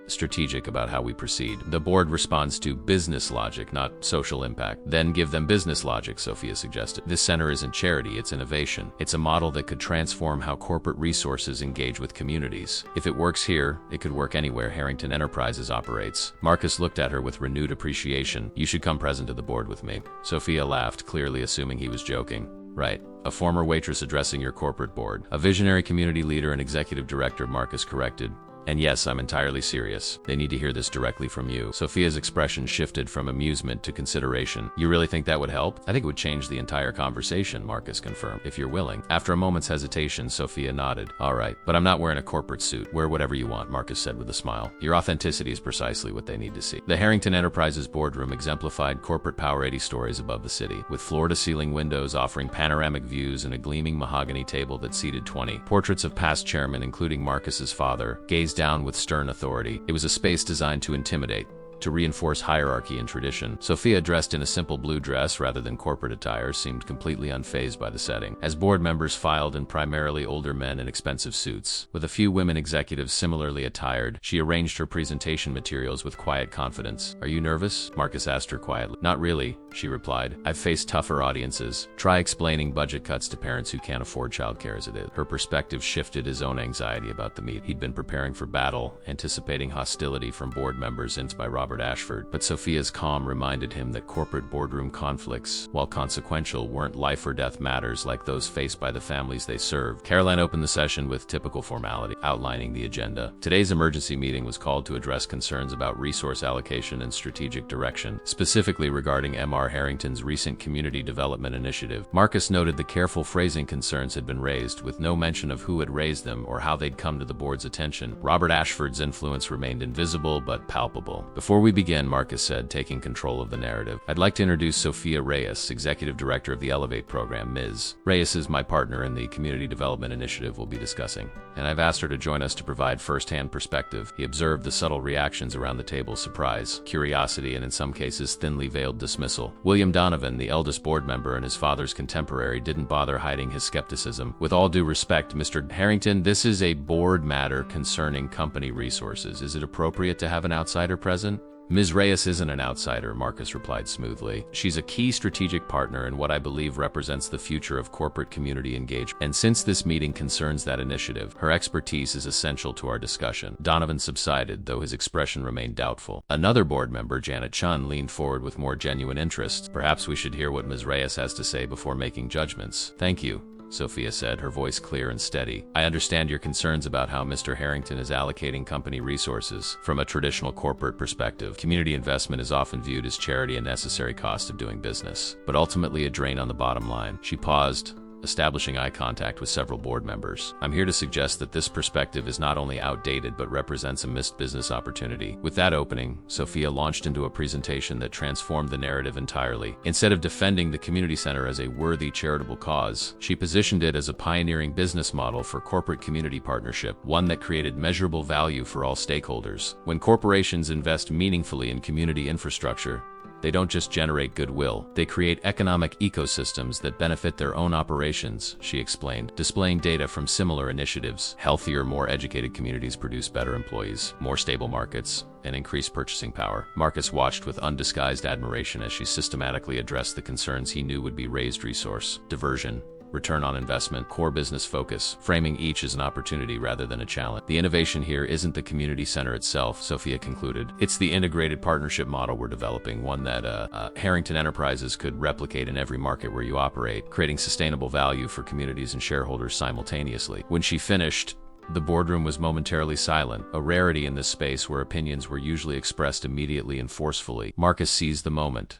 Speaker 1: strategic about how we proceed. The board responds to business logic, not social impact. Then give them business logic, Sophia suggested. This center isn't charity, it's innovation. It's a model that could transform how corporate resources engage with communities. If it works here, it could work anywhere Harrington Enterprises operates. Marcus looked at her with renewed appreciation. You should come present to the board with me. Sophia laughed, clearly assuming he was joking. Right. A former waitress addressing your corporate board. A visionary community leader and executive director, Marcus corrected. And yes, I'm entirely serious. They need to hear this directly from you. Sophia's expression shifted from amusement to consideration. You really think that would help? I think it would change the entire conversation, Marcus confirmed, if you're willing. After a moment's hesitation, Sophia nodded. All right, but I'm not wearing a corporate suit. Wear whatever you want, Marcus said with a smile. Your authenticity is precisely what they need to see. The Harrington Enterprises boardroom exemplified corporate power 80 stories above the city, with floor-to-ceiling windows offering panoramic views and a gleaming mahogany table that seated 20. Portraits of past chairmen, including Marcus's father, gazed down with stern authority. It was a space designed to intimidate, to reinforce hierarchy and tradition. Sophia, dressed in a simple blue dress rather than corporate attire, seemed completely unfazed by the setting. As board members filed in, primarily older men in expensive suits, with a few women executives similarly attired, she arranged her presentation materials with quiet confidence. Are you nervous? Marcus asked her quietly. Not really, she replied. I've faced tougher audiences. Try explaining budget cuts to parents who can't afford childcare as it is. Her perspective shifted his own anxiety about the meet. He'd been preparing for battle, anticipating hostility from board members influenced by Robert Ashford, but Sophia's calm reminded him that corporate boardroom conflicts, while consequential, weren't life or death matters like those faced by the families they served. Caroline opened the session with typical formality, outlining the agenda. Today's emergency meeting was called to address concerns about resource allocation and strategic direction, specifically regarding M.R. Harrington's recent community development initiative. Marcus noted the careful phrasing concerns had been raised, with no mention of who had raised them or how they'd come to the board's attention. Robert Ashford's influence remained invisible but palpable. Before we begin, Marcus said, taking control of the narrative, I'd like to introduce Sophia Reyes, Executive Director of the Elevate program. Ms. Reyes is my partner in the Community Development Initiative we'll be discussing, and I've asked her to join us to provide first-hand perspective. He observed the subtle reactions around the table: surprise, curiosity, and in some cases thinly veiled dismissal. William Donovan, the eldest board member and his father's contemporary, didn't bother hiding his skepticism. With all due respect, Mr. Harrington, this is a board matter concerning company resources. Is it appropriate to have an outsider present? Ms. Reyes isn't an outsider, Marcus replied smoothly. She's a key strategic partner in what I believe represents the future of corporate community engagement. And since this meeting concerns that initiative, her expertise is essential to our discussion. Donovan subsided, though his expression remained doubtful. Another board member, Janet Chun, leaned forward with more genuine interest. Perhaps we should hear what Ms. Reyes has to say before making judgments. Thank you, Sophia said, her voice clear and steady. I understand your concerns about how Mr. Harrington is allocating company resources. From a traditional corporate perspective, community investment is often viewed as charity and necessary cost of doing business, but ultimately a drain on the bottom line. She paused, establishing eye contact with several board members. I'm here to suggest that this perspective is not only outdated but represents a missed business opportunity. With that opening, Sophia launched into a presentation that transformed the narrative entirely. Instead of defending the community center as a worthy charitable cause, she positioned it as a pioneering business model for corporate community partnership, one that created measurable value for all stakeholders. When corporations invest meaningfully in community infrastructure, they don't just generate goodwill, they create economic ecosystems that benefit their own operations, she explained, displaying data from similar initiatives. Healthier, more educated communities produce better employees, more stable markets, and increased purchasing power. Marcus watched with undisguised admiration as she systematically addressed the concerns he knew would be raised: resource diversion, return on investment, core business focus, framing each as an opportunity rather than a challenge. The innovation here isn't the community center itself, Sophia concluded. It's the integrated partnership model we're developing, one that Harrington Enterprises could replicate in every market where you operate, creating sustainable value for communities and shareholders simultaneously. When she finished, the boardroom was momentarily silent, a rarity in this space where opinions were usually expressed immediately and forcefully. Marcus seized the moment.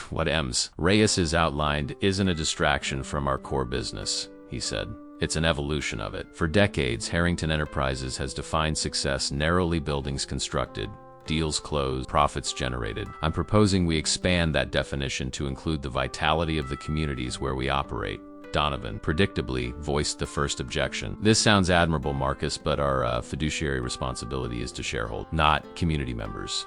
Speaker 1: What Ms. Reyes has outlined isn't a distraction from our core business, he said. It's an evolution of it. For decades, Harrington Enterprises has defined success narrowly: buildings constructed, deals closed, profits generated. I'm proposing we expand that definition to include the vitality of the communities where we operate. Donovan predictably voiced the first objection. This sounds admirable, Marcus, but our fiduciary responsibility is to shareholders, not community members.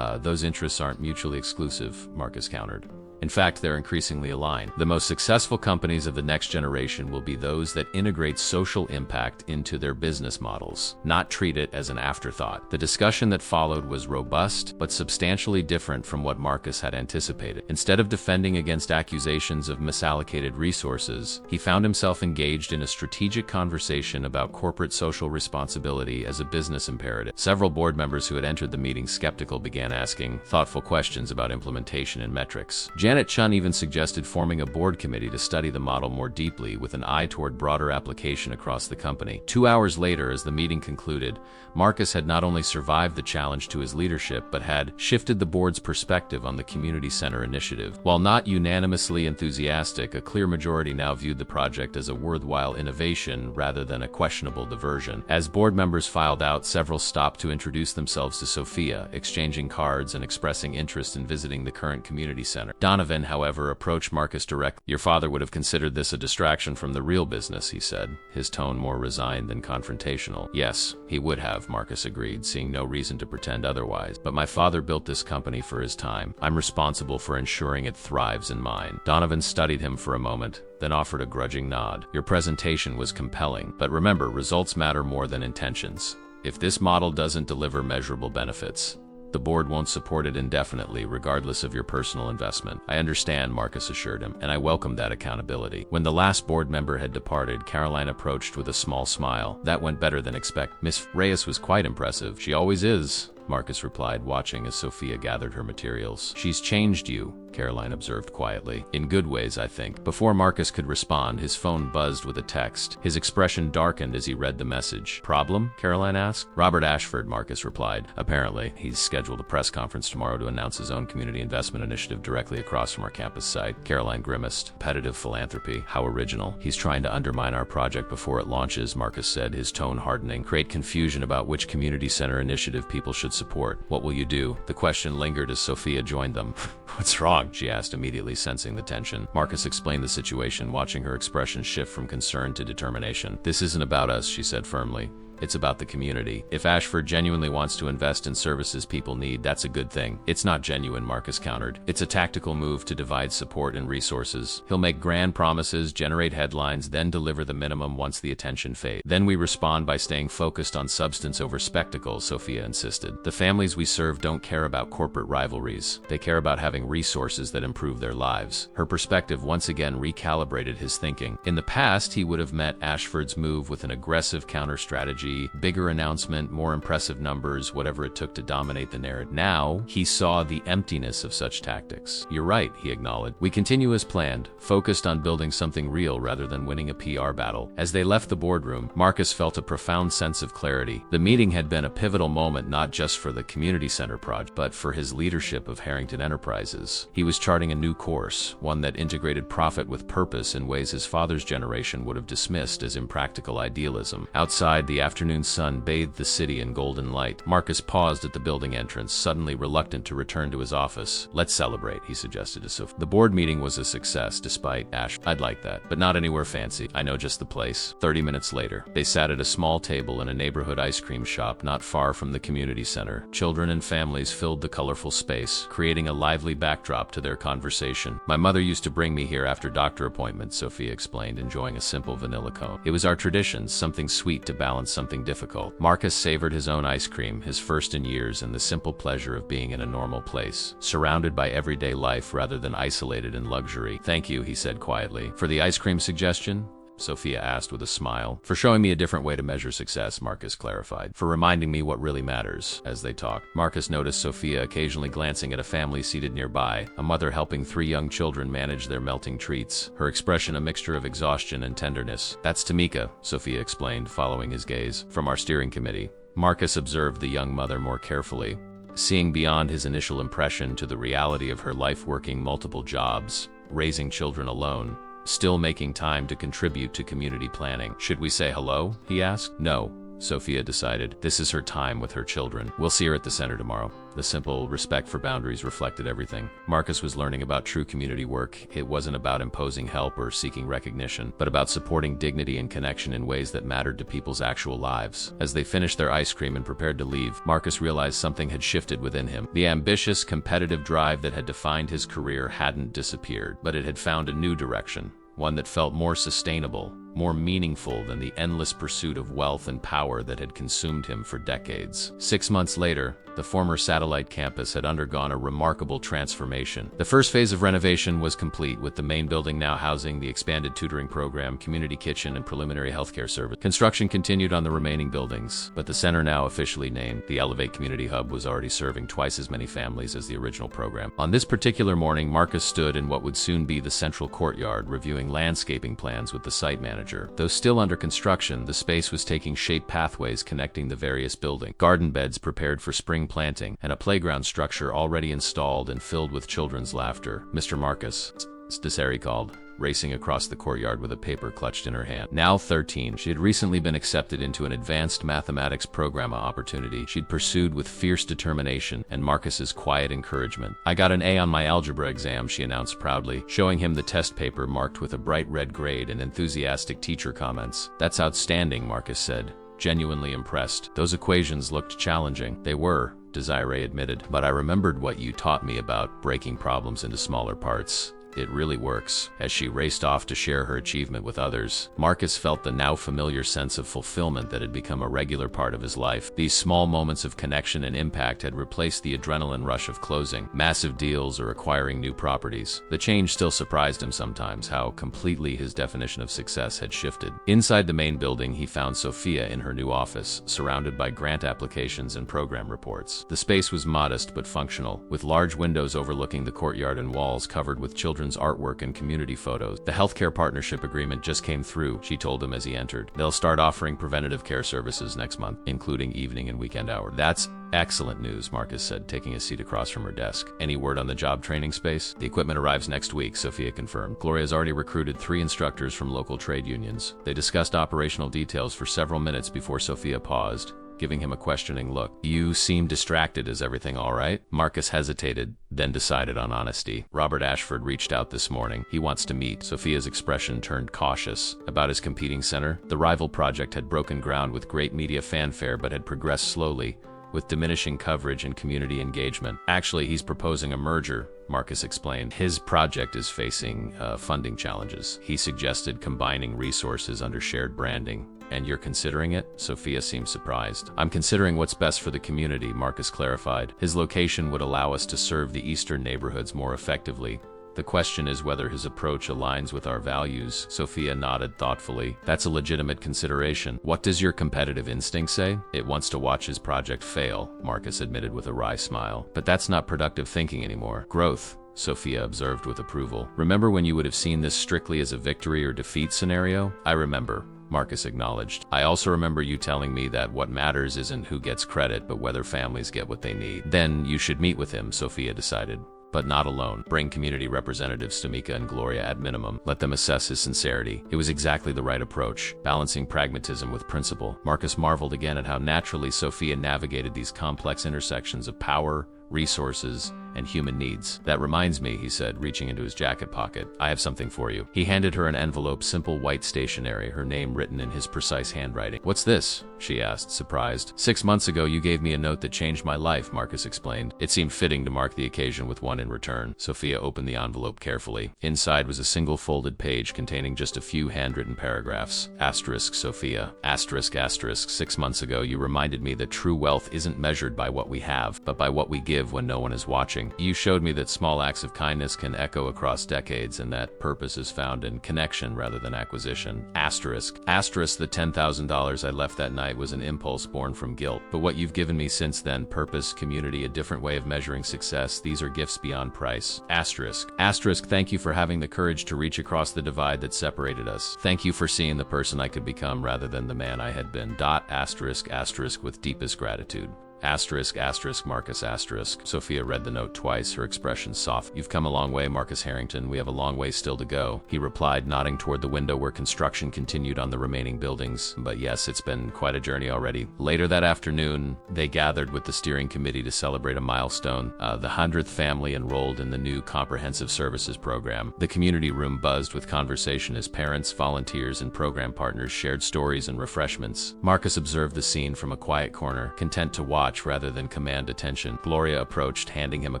Speaker 1: Those interests aren't mutually exclusive, Marcus countered. In fact, they're increasingly aligned. The most successful companies of the next generation will be those that integrate social impact into their business models, not treat it as an afterthought. The discussion that followed was robust, but substantially different from what Marcus had anticipated. Instead of defending against accusations of misallocated resources, he found himself engaged in a strategic conversation about corporate social responsibility as a business imperative. Several board members who had entered the meeting skeptical began asking thoughtful questions about implementation and metrics. Janet Chun even suggested forming a board committee to study the model more deeply with an eye toward broader application across the company. 2 hours later, as the meeting concluded, Marcus had not only survived the challenge to his leadership, but had shifted the board's perspective on the community center initiative. While not unanimously enthusiastic, a clear majority now viewed the project as a worthwhile innovation rather than a questionable diversion. As board members filed out, several stopped to introduce themselves to Sophia, exchanging cards and expressing interest in visiting the current community center. Donovan, however, approached Marcus directly. "Your father would have considered this a distraction from the real business," he said, his tone more resigned than confrontational. "Yes, he would have," Marcus agreed, seeing no reason to pretend otherwise. "But my father built this company for his time. I'm responsible for ensuring it thrives in mine." Donovan studied him for a moment, then offered a grudging nod. "Your presentation was compelling, but remember, results matter more than intentions. If this model doesn't deliver measurable benefits, the board won't support it indefinitely, regardless of your personal investment." "I understand," Marcus assured him, "and I welcome that accountability." When the last board member had departed, Caroline approached with a small smile. "That went better than expected. Miss Reyes was quite impressive." "She always is," Marcus replied, watching as Sophia gathered her materials. "She's changed you," Caroline observed quietly. "In good ways, I think." Before Marcus could respond, his phone buzzed with a text. His expression darkened as he read the message. "Problem?" Caroline asked. "Robert Ashford," Marcus replied. "Apparently, he's scheduled a press conference tomorrow to announce his own community investment initiative directly across from our campus site." Caroline grimaced. "Competitive philanthropy. How original." "He's trying to undermine our project before it launches," Marcus said, his tone hardening. "Create confusion about which community center initiative people should support. What will you do?" The question lingered as Sophia joined them. "What's wrong?" she asked, immediately sensing the tension. Marcus explained the situation, watching her expression shift from concern to determination. "This isn't about us," she said firmly. "It's about the community. If Ashford genuinely wants to invest in services people need, that's a good thing." "It's not genuine," Marcus countered. "It's a tactical move to divide support and resources. He'll make grand promises, generate headlines, then deliver the minimum once the attention fades. Then we respond by staying focused on substance over spectacle," Sophia insisted. "The families we serve don't care about corporate rivalries. They care about having resources that improve their lives." Her perspective once again recalibrated his thinking. In the past, he would have met Ashford's move with an aggressive counter-strategy, bigger announcement, more impressive numbers, whatever it took to dominate the narrative. Now, he saw the emptiness of such tactics. "You're right," he acknowledged. "We continue as planned, focused on building something real rather than winning a PR battle." As they left the boardroom, Marcus felt a profound sense of clarity. The meeting had been a pivotal moment not just for the community center project, but for his leadership of Harrington Enterprises. He was charting a new course, one that integrated profit with purpose in ways his father's generation would have dismissed as impractical idealism. Outside, the afternoon sun bathed the city in golden light. Marcus paused at the building entrance, suddenly reluctant to return to his office. "Let's celebrate," he suggested to Sophie. "The board meeting was a success, despite Ash. I'd like that, but not anywhere fancy. I know just the place." 30 minutes later, they sat at a small table in a neighborhood ice cream shop not far from the community center. Children and families filled the colorful space, creating a lively backdrop to their conversation. "My mother used to bring me here after doctor appointments," Sophia explained, enjoying a simple vanilla cone. "It was our tradition, something sweet to balance something difficult." Marcus savored his own ice cream, his first in years, and the simple pleasure of being in a normal place, surrounded by everyday life rather than isolated in luxury. "Thank you," he said quietly. "For the ice cream suggestion?" Sophia asked with a smile. "For showing me a different way to measure success," Marcus clarified. "For reminding me what really matters." As they talked, Marcus noticed Sophia occasionally glancing at a family seated nearby, a mother helping 3 young children manage their melting treats, her expression a mixture of exhaustion and tenderness. "That's Tamika," Sophia explained, following his gaze. "From our steering committee." Marcus observed the young mother more carefully, seeing beyond his initial impression to the reality of her life, working multiple jobs, raising children alone, still making time to contribute to community planning. "Should we say hello?" he asked. "No," Sophia decided. "This is her time with her children. We'll see her at the center tomorrow." The simple respect for boundaries reflected everything. Marcus was learning about true community work. It wasn't about imposing help or seeking recognition, but about supporting dignity and connection in ways that mattered to people's actual lives. As they finished their ice cream and prepared to leave, Marcus realized something had shifted within him. The ambitious, competitive drive that had defined his career hadn't disappeared, but it had found a new direction, one that felt more sustainable, more meaningful than the endless pursuit of wealth and power that had consumed him for decades. 6 months later, The former satellite campus had undergone a remarkable transformation. The first phase of renovation was complete, with the main building now housing the expanded tutoring program, community kitchen, and preliminary healthcare service. Construction continued on the remaining buildings, but the center, now officially named the Elevate Community Hub, was already serving twice as many families as the original program. On this particular morning, Marcus stood in what would soon be the central courtyard, reviewing landscaping plans with the site manager. Though still under construction, the space was taking shape, pathways connecting the various buildings, garden beds prepared for spring planting, and a playground structure already installed and filled with children's laughter. Mr. Marcus, Desiree called, racing across the courtyard with a paper clutched in her hand. Now 13, she had recently been accepted into an advanced mathematics program opportunity she'd pursued with fierce determination and Marcus's quiet encouragement. "I got an A on my algebra exam," she announced proudly, showing him the test paper marked with a bright red grade and enthusiastic teacher comments. "That's outstanding," Marcus said, genuinely impressed. "Those equations looked challenging." "They were," Desiree admitted, "but I remembered what you taught me about breaking problems into smaller parts. It really works." As she raced off to share her achievement with others, Marcus felt the now familiar sense of fulfillment that had become a regular part of his life. These small moments of connection and impact had replaced the adrenaline rush of closing massive deals or acquiring new properties. The change still surprised him sometimes, how completely his definition of success had shifted. Inside the main building, he found Sophia in her new office, surrounded by grant applications and program reports. The space was modest but functional, with large windows overlooking the courtyard and walls covered with children's artwork and community photos. "The healthcare partnership agreement just came through," she told him as he entered. "They'll start offering preventative care services next month, including evening and weekend hours." "That's excellent news," Marcus said, taking a seat across from her desk. "Any word on the job training space?" "The equipment arrives next week," Sophia confirmed. "Gloria's already recruited 3 instructors from local trade unions." They discussed operational details for several minutes before Sophia paused, giving him a questioning look. "You seem distracted. Is everything all right?" Marcus hesitated, then decided on honesty. "Robert Ashford reached out this morning. He wants to meet." Sophia's expression turned cautious. "About his competing center?" The rival project had broken ground with great media fanfare but had progressed slowly, with diminishing coverage and community engagement. "Actually, he's proposing a merger," Marcus explained. "His project is facing funding challenges. He suggested combining resources under shared branding." "And you're considering it?" Sophia seemed surprised. "I'm considering what's best for the community," Marcus clarified. "His location would allow us to serve the eastern neighborhoods more effectively. The question is whether his approach aligns with our values." Sophia nodded thoughtfully. "That's a legitimate consideration. What does your competitive instinct say?" "It wants to watch his project fail," Marcus admitted with a wry smile. "But that's not productive thinking anymore. Growth," Sophia observed with approval. "Remember when you would have seen this strictly as a victory or defeat scenario?" "I remember," Marcus acknowledged. "I also remember you telling me that what matters isn't who gets credit, but whether families get what they need." "Then you should meet with him," Sophia decided. "But not alone. Bring community representatives Tamika and Gloria at minimum. Let them assess his sincerity." It was exactly the right approach, balancing pragmatism with principle. Marcus marveled again at how naturally Sophia navigated these complex intersections of power, resources, and human needs. "That reminds me," he said, reaching into his jacket pocket. "I have something for you." He handed her an envelope, simple white stationery, her name written in his precise handwriting. "What's this?" she asked, surprised. "6 months ago you gave me a note that changed my life," Marcus explained. It seemed fitting to mark the occasion with one in return. Sophia opened the envelope carefully. Inside was a single folded page containing just a few handwritten paragraphs. Asterisk Sophia. Asterisk asterisk. 6 months ago you reminded me that true wealth isn't measured by what we have, but by what we give when no one is watching. You showed me that small acts of kindness can echo across decades and that purpose is found in connection rather than acquisition. Asterisk. Asterisk, the $10,000 I left that night was an impulse born from guilt. But what you've given me since then, purpose, community, a different way of measuring success, these are gifts beyond price. Asterisk. Asterisk, thank you for having the courage to reach across the divide that separated us. Thank you for seeing the person I could become rather than the man I had been. Asterisk, asterisk, with deepest gratitude. Asterisk, asterisk, Marcus, asterisk. Sophia read the note twice, her expression soft. "You've come a long way, Marcus Harrington. We have a long way still to go," he replied, nodding toward the window where construction continued on the remaining buildings. "But yes, it's been quite a journey already." Later that afternoon, they gathered with the steering committee to celebrate a milestone, the 100th family enrolled in the new comprehensive services program. The community room buzzed with conversation as parents, volunteers, and program partners shared stories and refreshments. Marcus observed the scene from a quiet corner, content to watch rather than command attention. Gloria approached, handing him a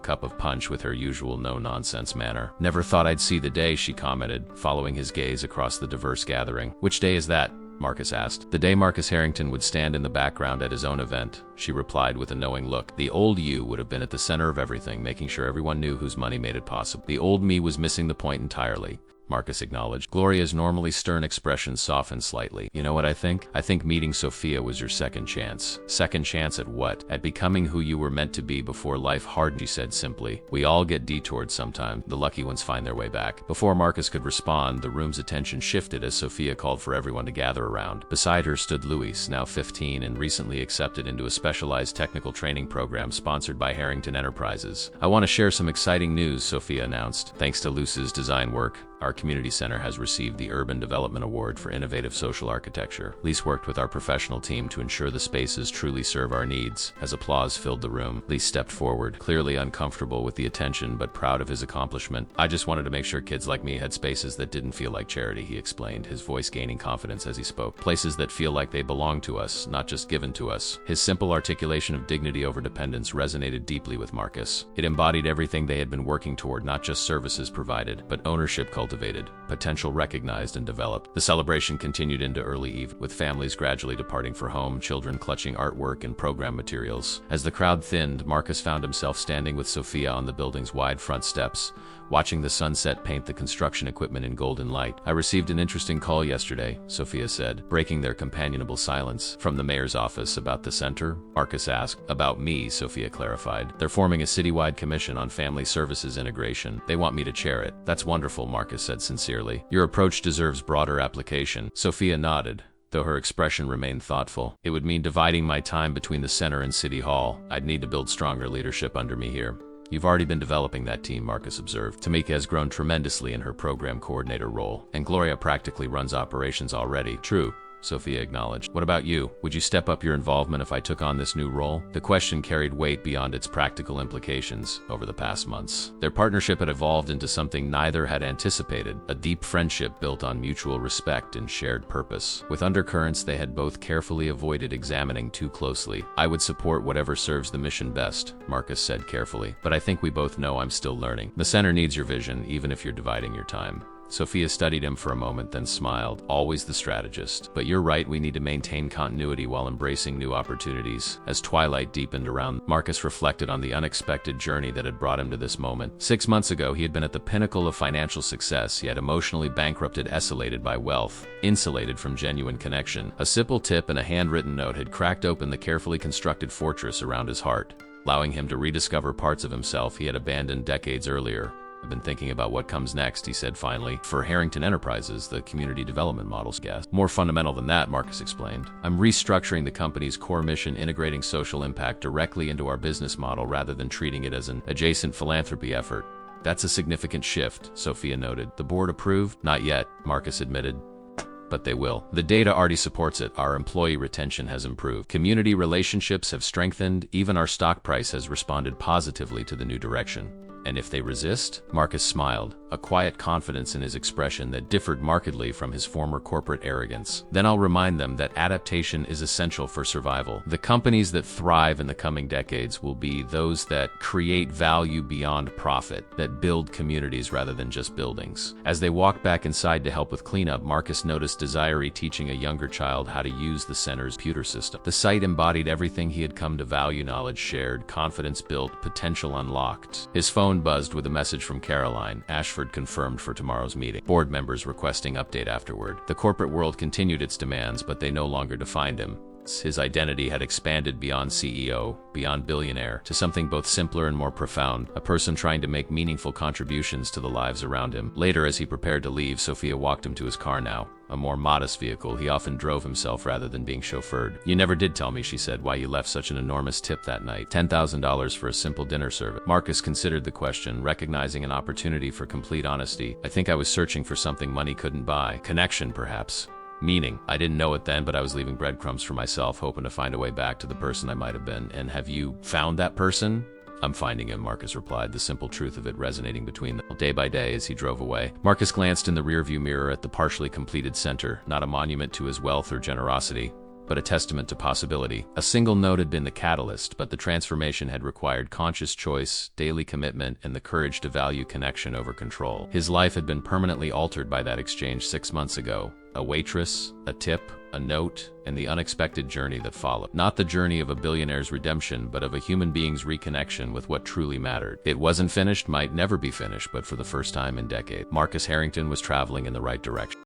Speaker 1: cup of punch with her usual no-nonsense manner. "Never thought I'd see the day," she commented, following his gaze across the diverse gathering. "Which day is that?" Marcus asked. The day Marcus Harrington would stand in the background at his own event, she replied with a knowing look. The old you would have been at the center of everything, making sure everyone knew whose money made it possible. The old me was missing the point entirely, Marcus acknowledged. Gloria's normally stern expression softened slightly. You know what I think? I think meeting Sophia was your second chance. Second chance at what? At becoming who you were meant to be before life hardened, she said simply. We all get detoured sometime. The lucky ones find their way back. Before Marcus could respond, the room's attention shifted as Sophia called for everyone to gather around. Beside her stood Luis, now 15 and recently accepted into a specialized technical training program sponsored by Harrington Enterprises. I want to share some exciting news, Sophia announced. Thanks to Luis's design work, our community center has received the Urban Development Award for Innovative Social Architecture. Lise worked with our professional team to ensure the spaces truly serve our needs. As applause filled the room, Lise stepped forward, clearly uncomfortable with the attention but proud of his accomplishment. I just wanted to make sure kids like me had spaces that didn't feel like charity, he explained, his voice gaining confidence as he spoke. Places that feel like they belong to us, not just given to us. His simple articulation of dignity over dependence resonated deeply with Marcus. It embodied everything they had been working toward, not just services provided, but ownership cultivated, potential recognized and developed. The celebration continued into early evening, with families gradually departing for home, children clutching artwork and program materials. As the crowd thinned, Marcus found himself standing with Sophia on the building's wide front steps, watching the sunset paint the construction equipment in golden light. I received an interesting call yesterday, Sophia said, breaking their companionable silence. From the mayor's office about the center? Marcus asked. About me, Sophia clarified. They're forming a citywide commission on family services integration. They want me to chair it. That's wonderful, Marcus said sincerely. Your approach deserves broader application. Sophia nodded, though her expression remained thoughtful. It would mean dividing my time between the center and City Hall. I'd need to build stronger leadership under me here. You've already been developing that team, Marcus observed. Tamika has grown tremendously in her program coordinator role, and Gloria practically runs operations already. True, Sophia acknowledged. What about you? Would you step up your involvement if I took on this new role? The question carried weight beyond its practical implications over the past months. Their partnership had evolved into something neither had anticipated, a deep friendship built on mutual respect and shared purpose. With undercurrents they had both carefully avoided examining too closely. I would support whatever serves the mission best, Marcus said carefully, but I think we both know I'm still learning. The center needs your vision, even if you're dividing your time. Sophia studied him for a moment, then smiled. Always the strategist. But you're right, we need to maintain continuity while embracing new opportunities. As twilight deepened around, Marcus reflected on the unexpected journey that had brought him to this moment. 6 months ago, he had been at the pinnacle of financial success, yet emotionally bankrupted, escalated by wealth, insulated from genuine connection. A simple tip and a handwritten note had cracked open the carefully constructed fortress around his heart, allowing him to rediscover parts of himself he had abandoned decades earlier. I've been thinking about what comes next, he said finally. For Harrington Enterprises, the community development model's gas. More fundamental than that, Marcus explained. I'm restructuring the company's core mission, integrating social impact directly into our business model rather than treating it as an adjacent philanthropy effort. That's a significant shift, Sophia noted. The board approved? Not yet, Marcus admitted. But they will. The data already supports it. Our employee retention has improved. Community relationships have strengthened. Even our stock price has responded positively to the new direction. And if they resist? Marcus smiled, a quiet confidence in his expression that differed markedly from his former corporate arrogance. Then I'll remind them that adaptation is essential for survival. The companies that thrive in the coming decades will be those that create value beyond profit, that build communities rather than just buildings. As they walked back inside to help with cleanup, Marcus noticed Desiree teaching a younger child how to use the center's computer system. The site embodied everything he had come to value: knowledge shared, confidence built, potential unlocked. His phone buzzed with a message from Caroline. Ashford confirmed for tomorrow's meeting. Board members requesting update afterward. The corporate world continued its demands, but they no longer defined him. His identity had expanded beyond CEO, beyond billionaire, to something both simpler and more profound, a person trying to make meaningful contributions to the lives around him. Later, as he prepared to leave, Sophia walked him to his car now. A more modest vehicle, he often drove himself rather than being chauffeured. You never did tell me, she said, why you left such an enormous tip that night. $10,000 for a simple dinner service. Marcus considered the question, recognizing an opportunity for complete honesty. I think I was searching for something money couldn't buy. Connection, perhaps. Meaning. I didn't know it then, but I was leaving breadcrumbs for myself, hoping to find a way back to the person I might have been. And have you found that person? I'm finding him, Marcus replied, the simple truth of it resonating between them. Day by day, as he drove away, Marcus glanced in the rearview mirror at the partially completed center, not a monument to his wealth or generosity, but a testament to possibility. A single note had been the catalyst, but the transformation had required conscious choice, daily commitment, and the courage to value connection over control. His life had been permanently altered by that exchange 6 months ago. A waitress, a tip, a note, and the unexpected journey that followed. Not the journey of a billionaire's redemption, but of a human being's reconnection with what truly mattered. It wasn't finished, might never be finished, but for the first time in decades, Marcus Harrington was traveling in the right direction.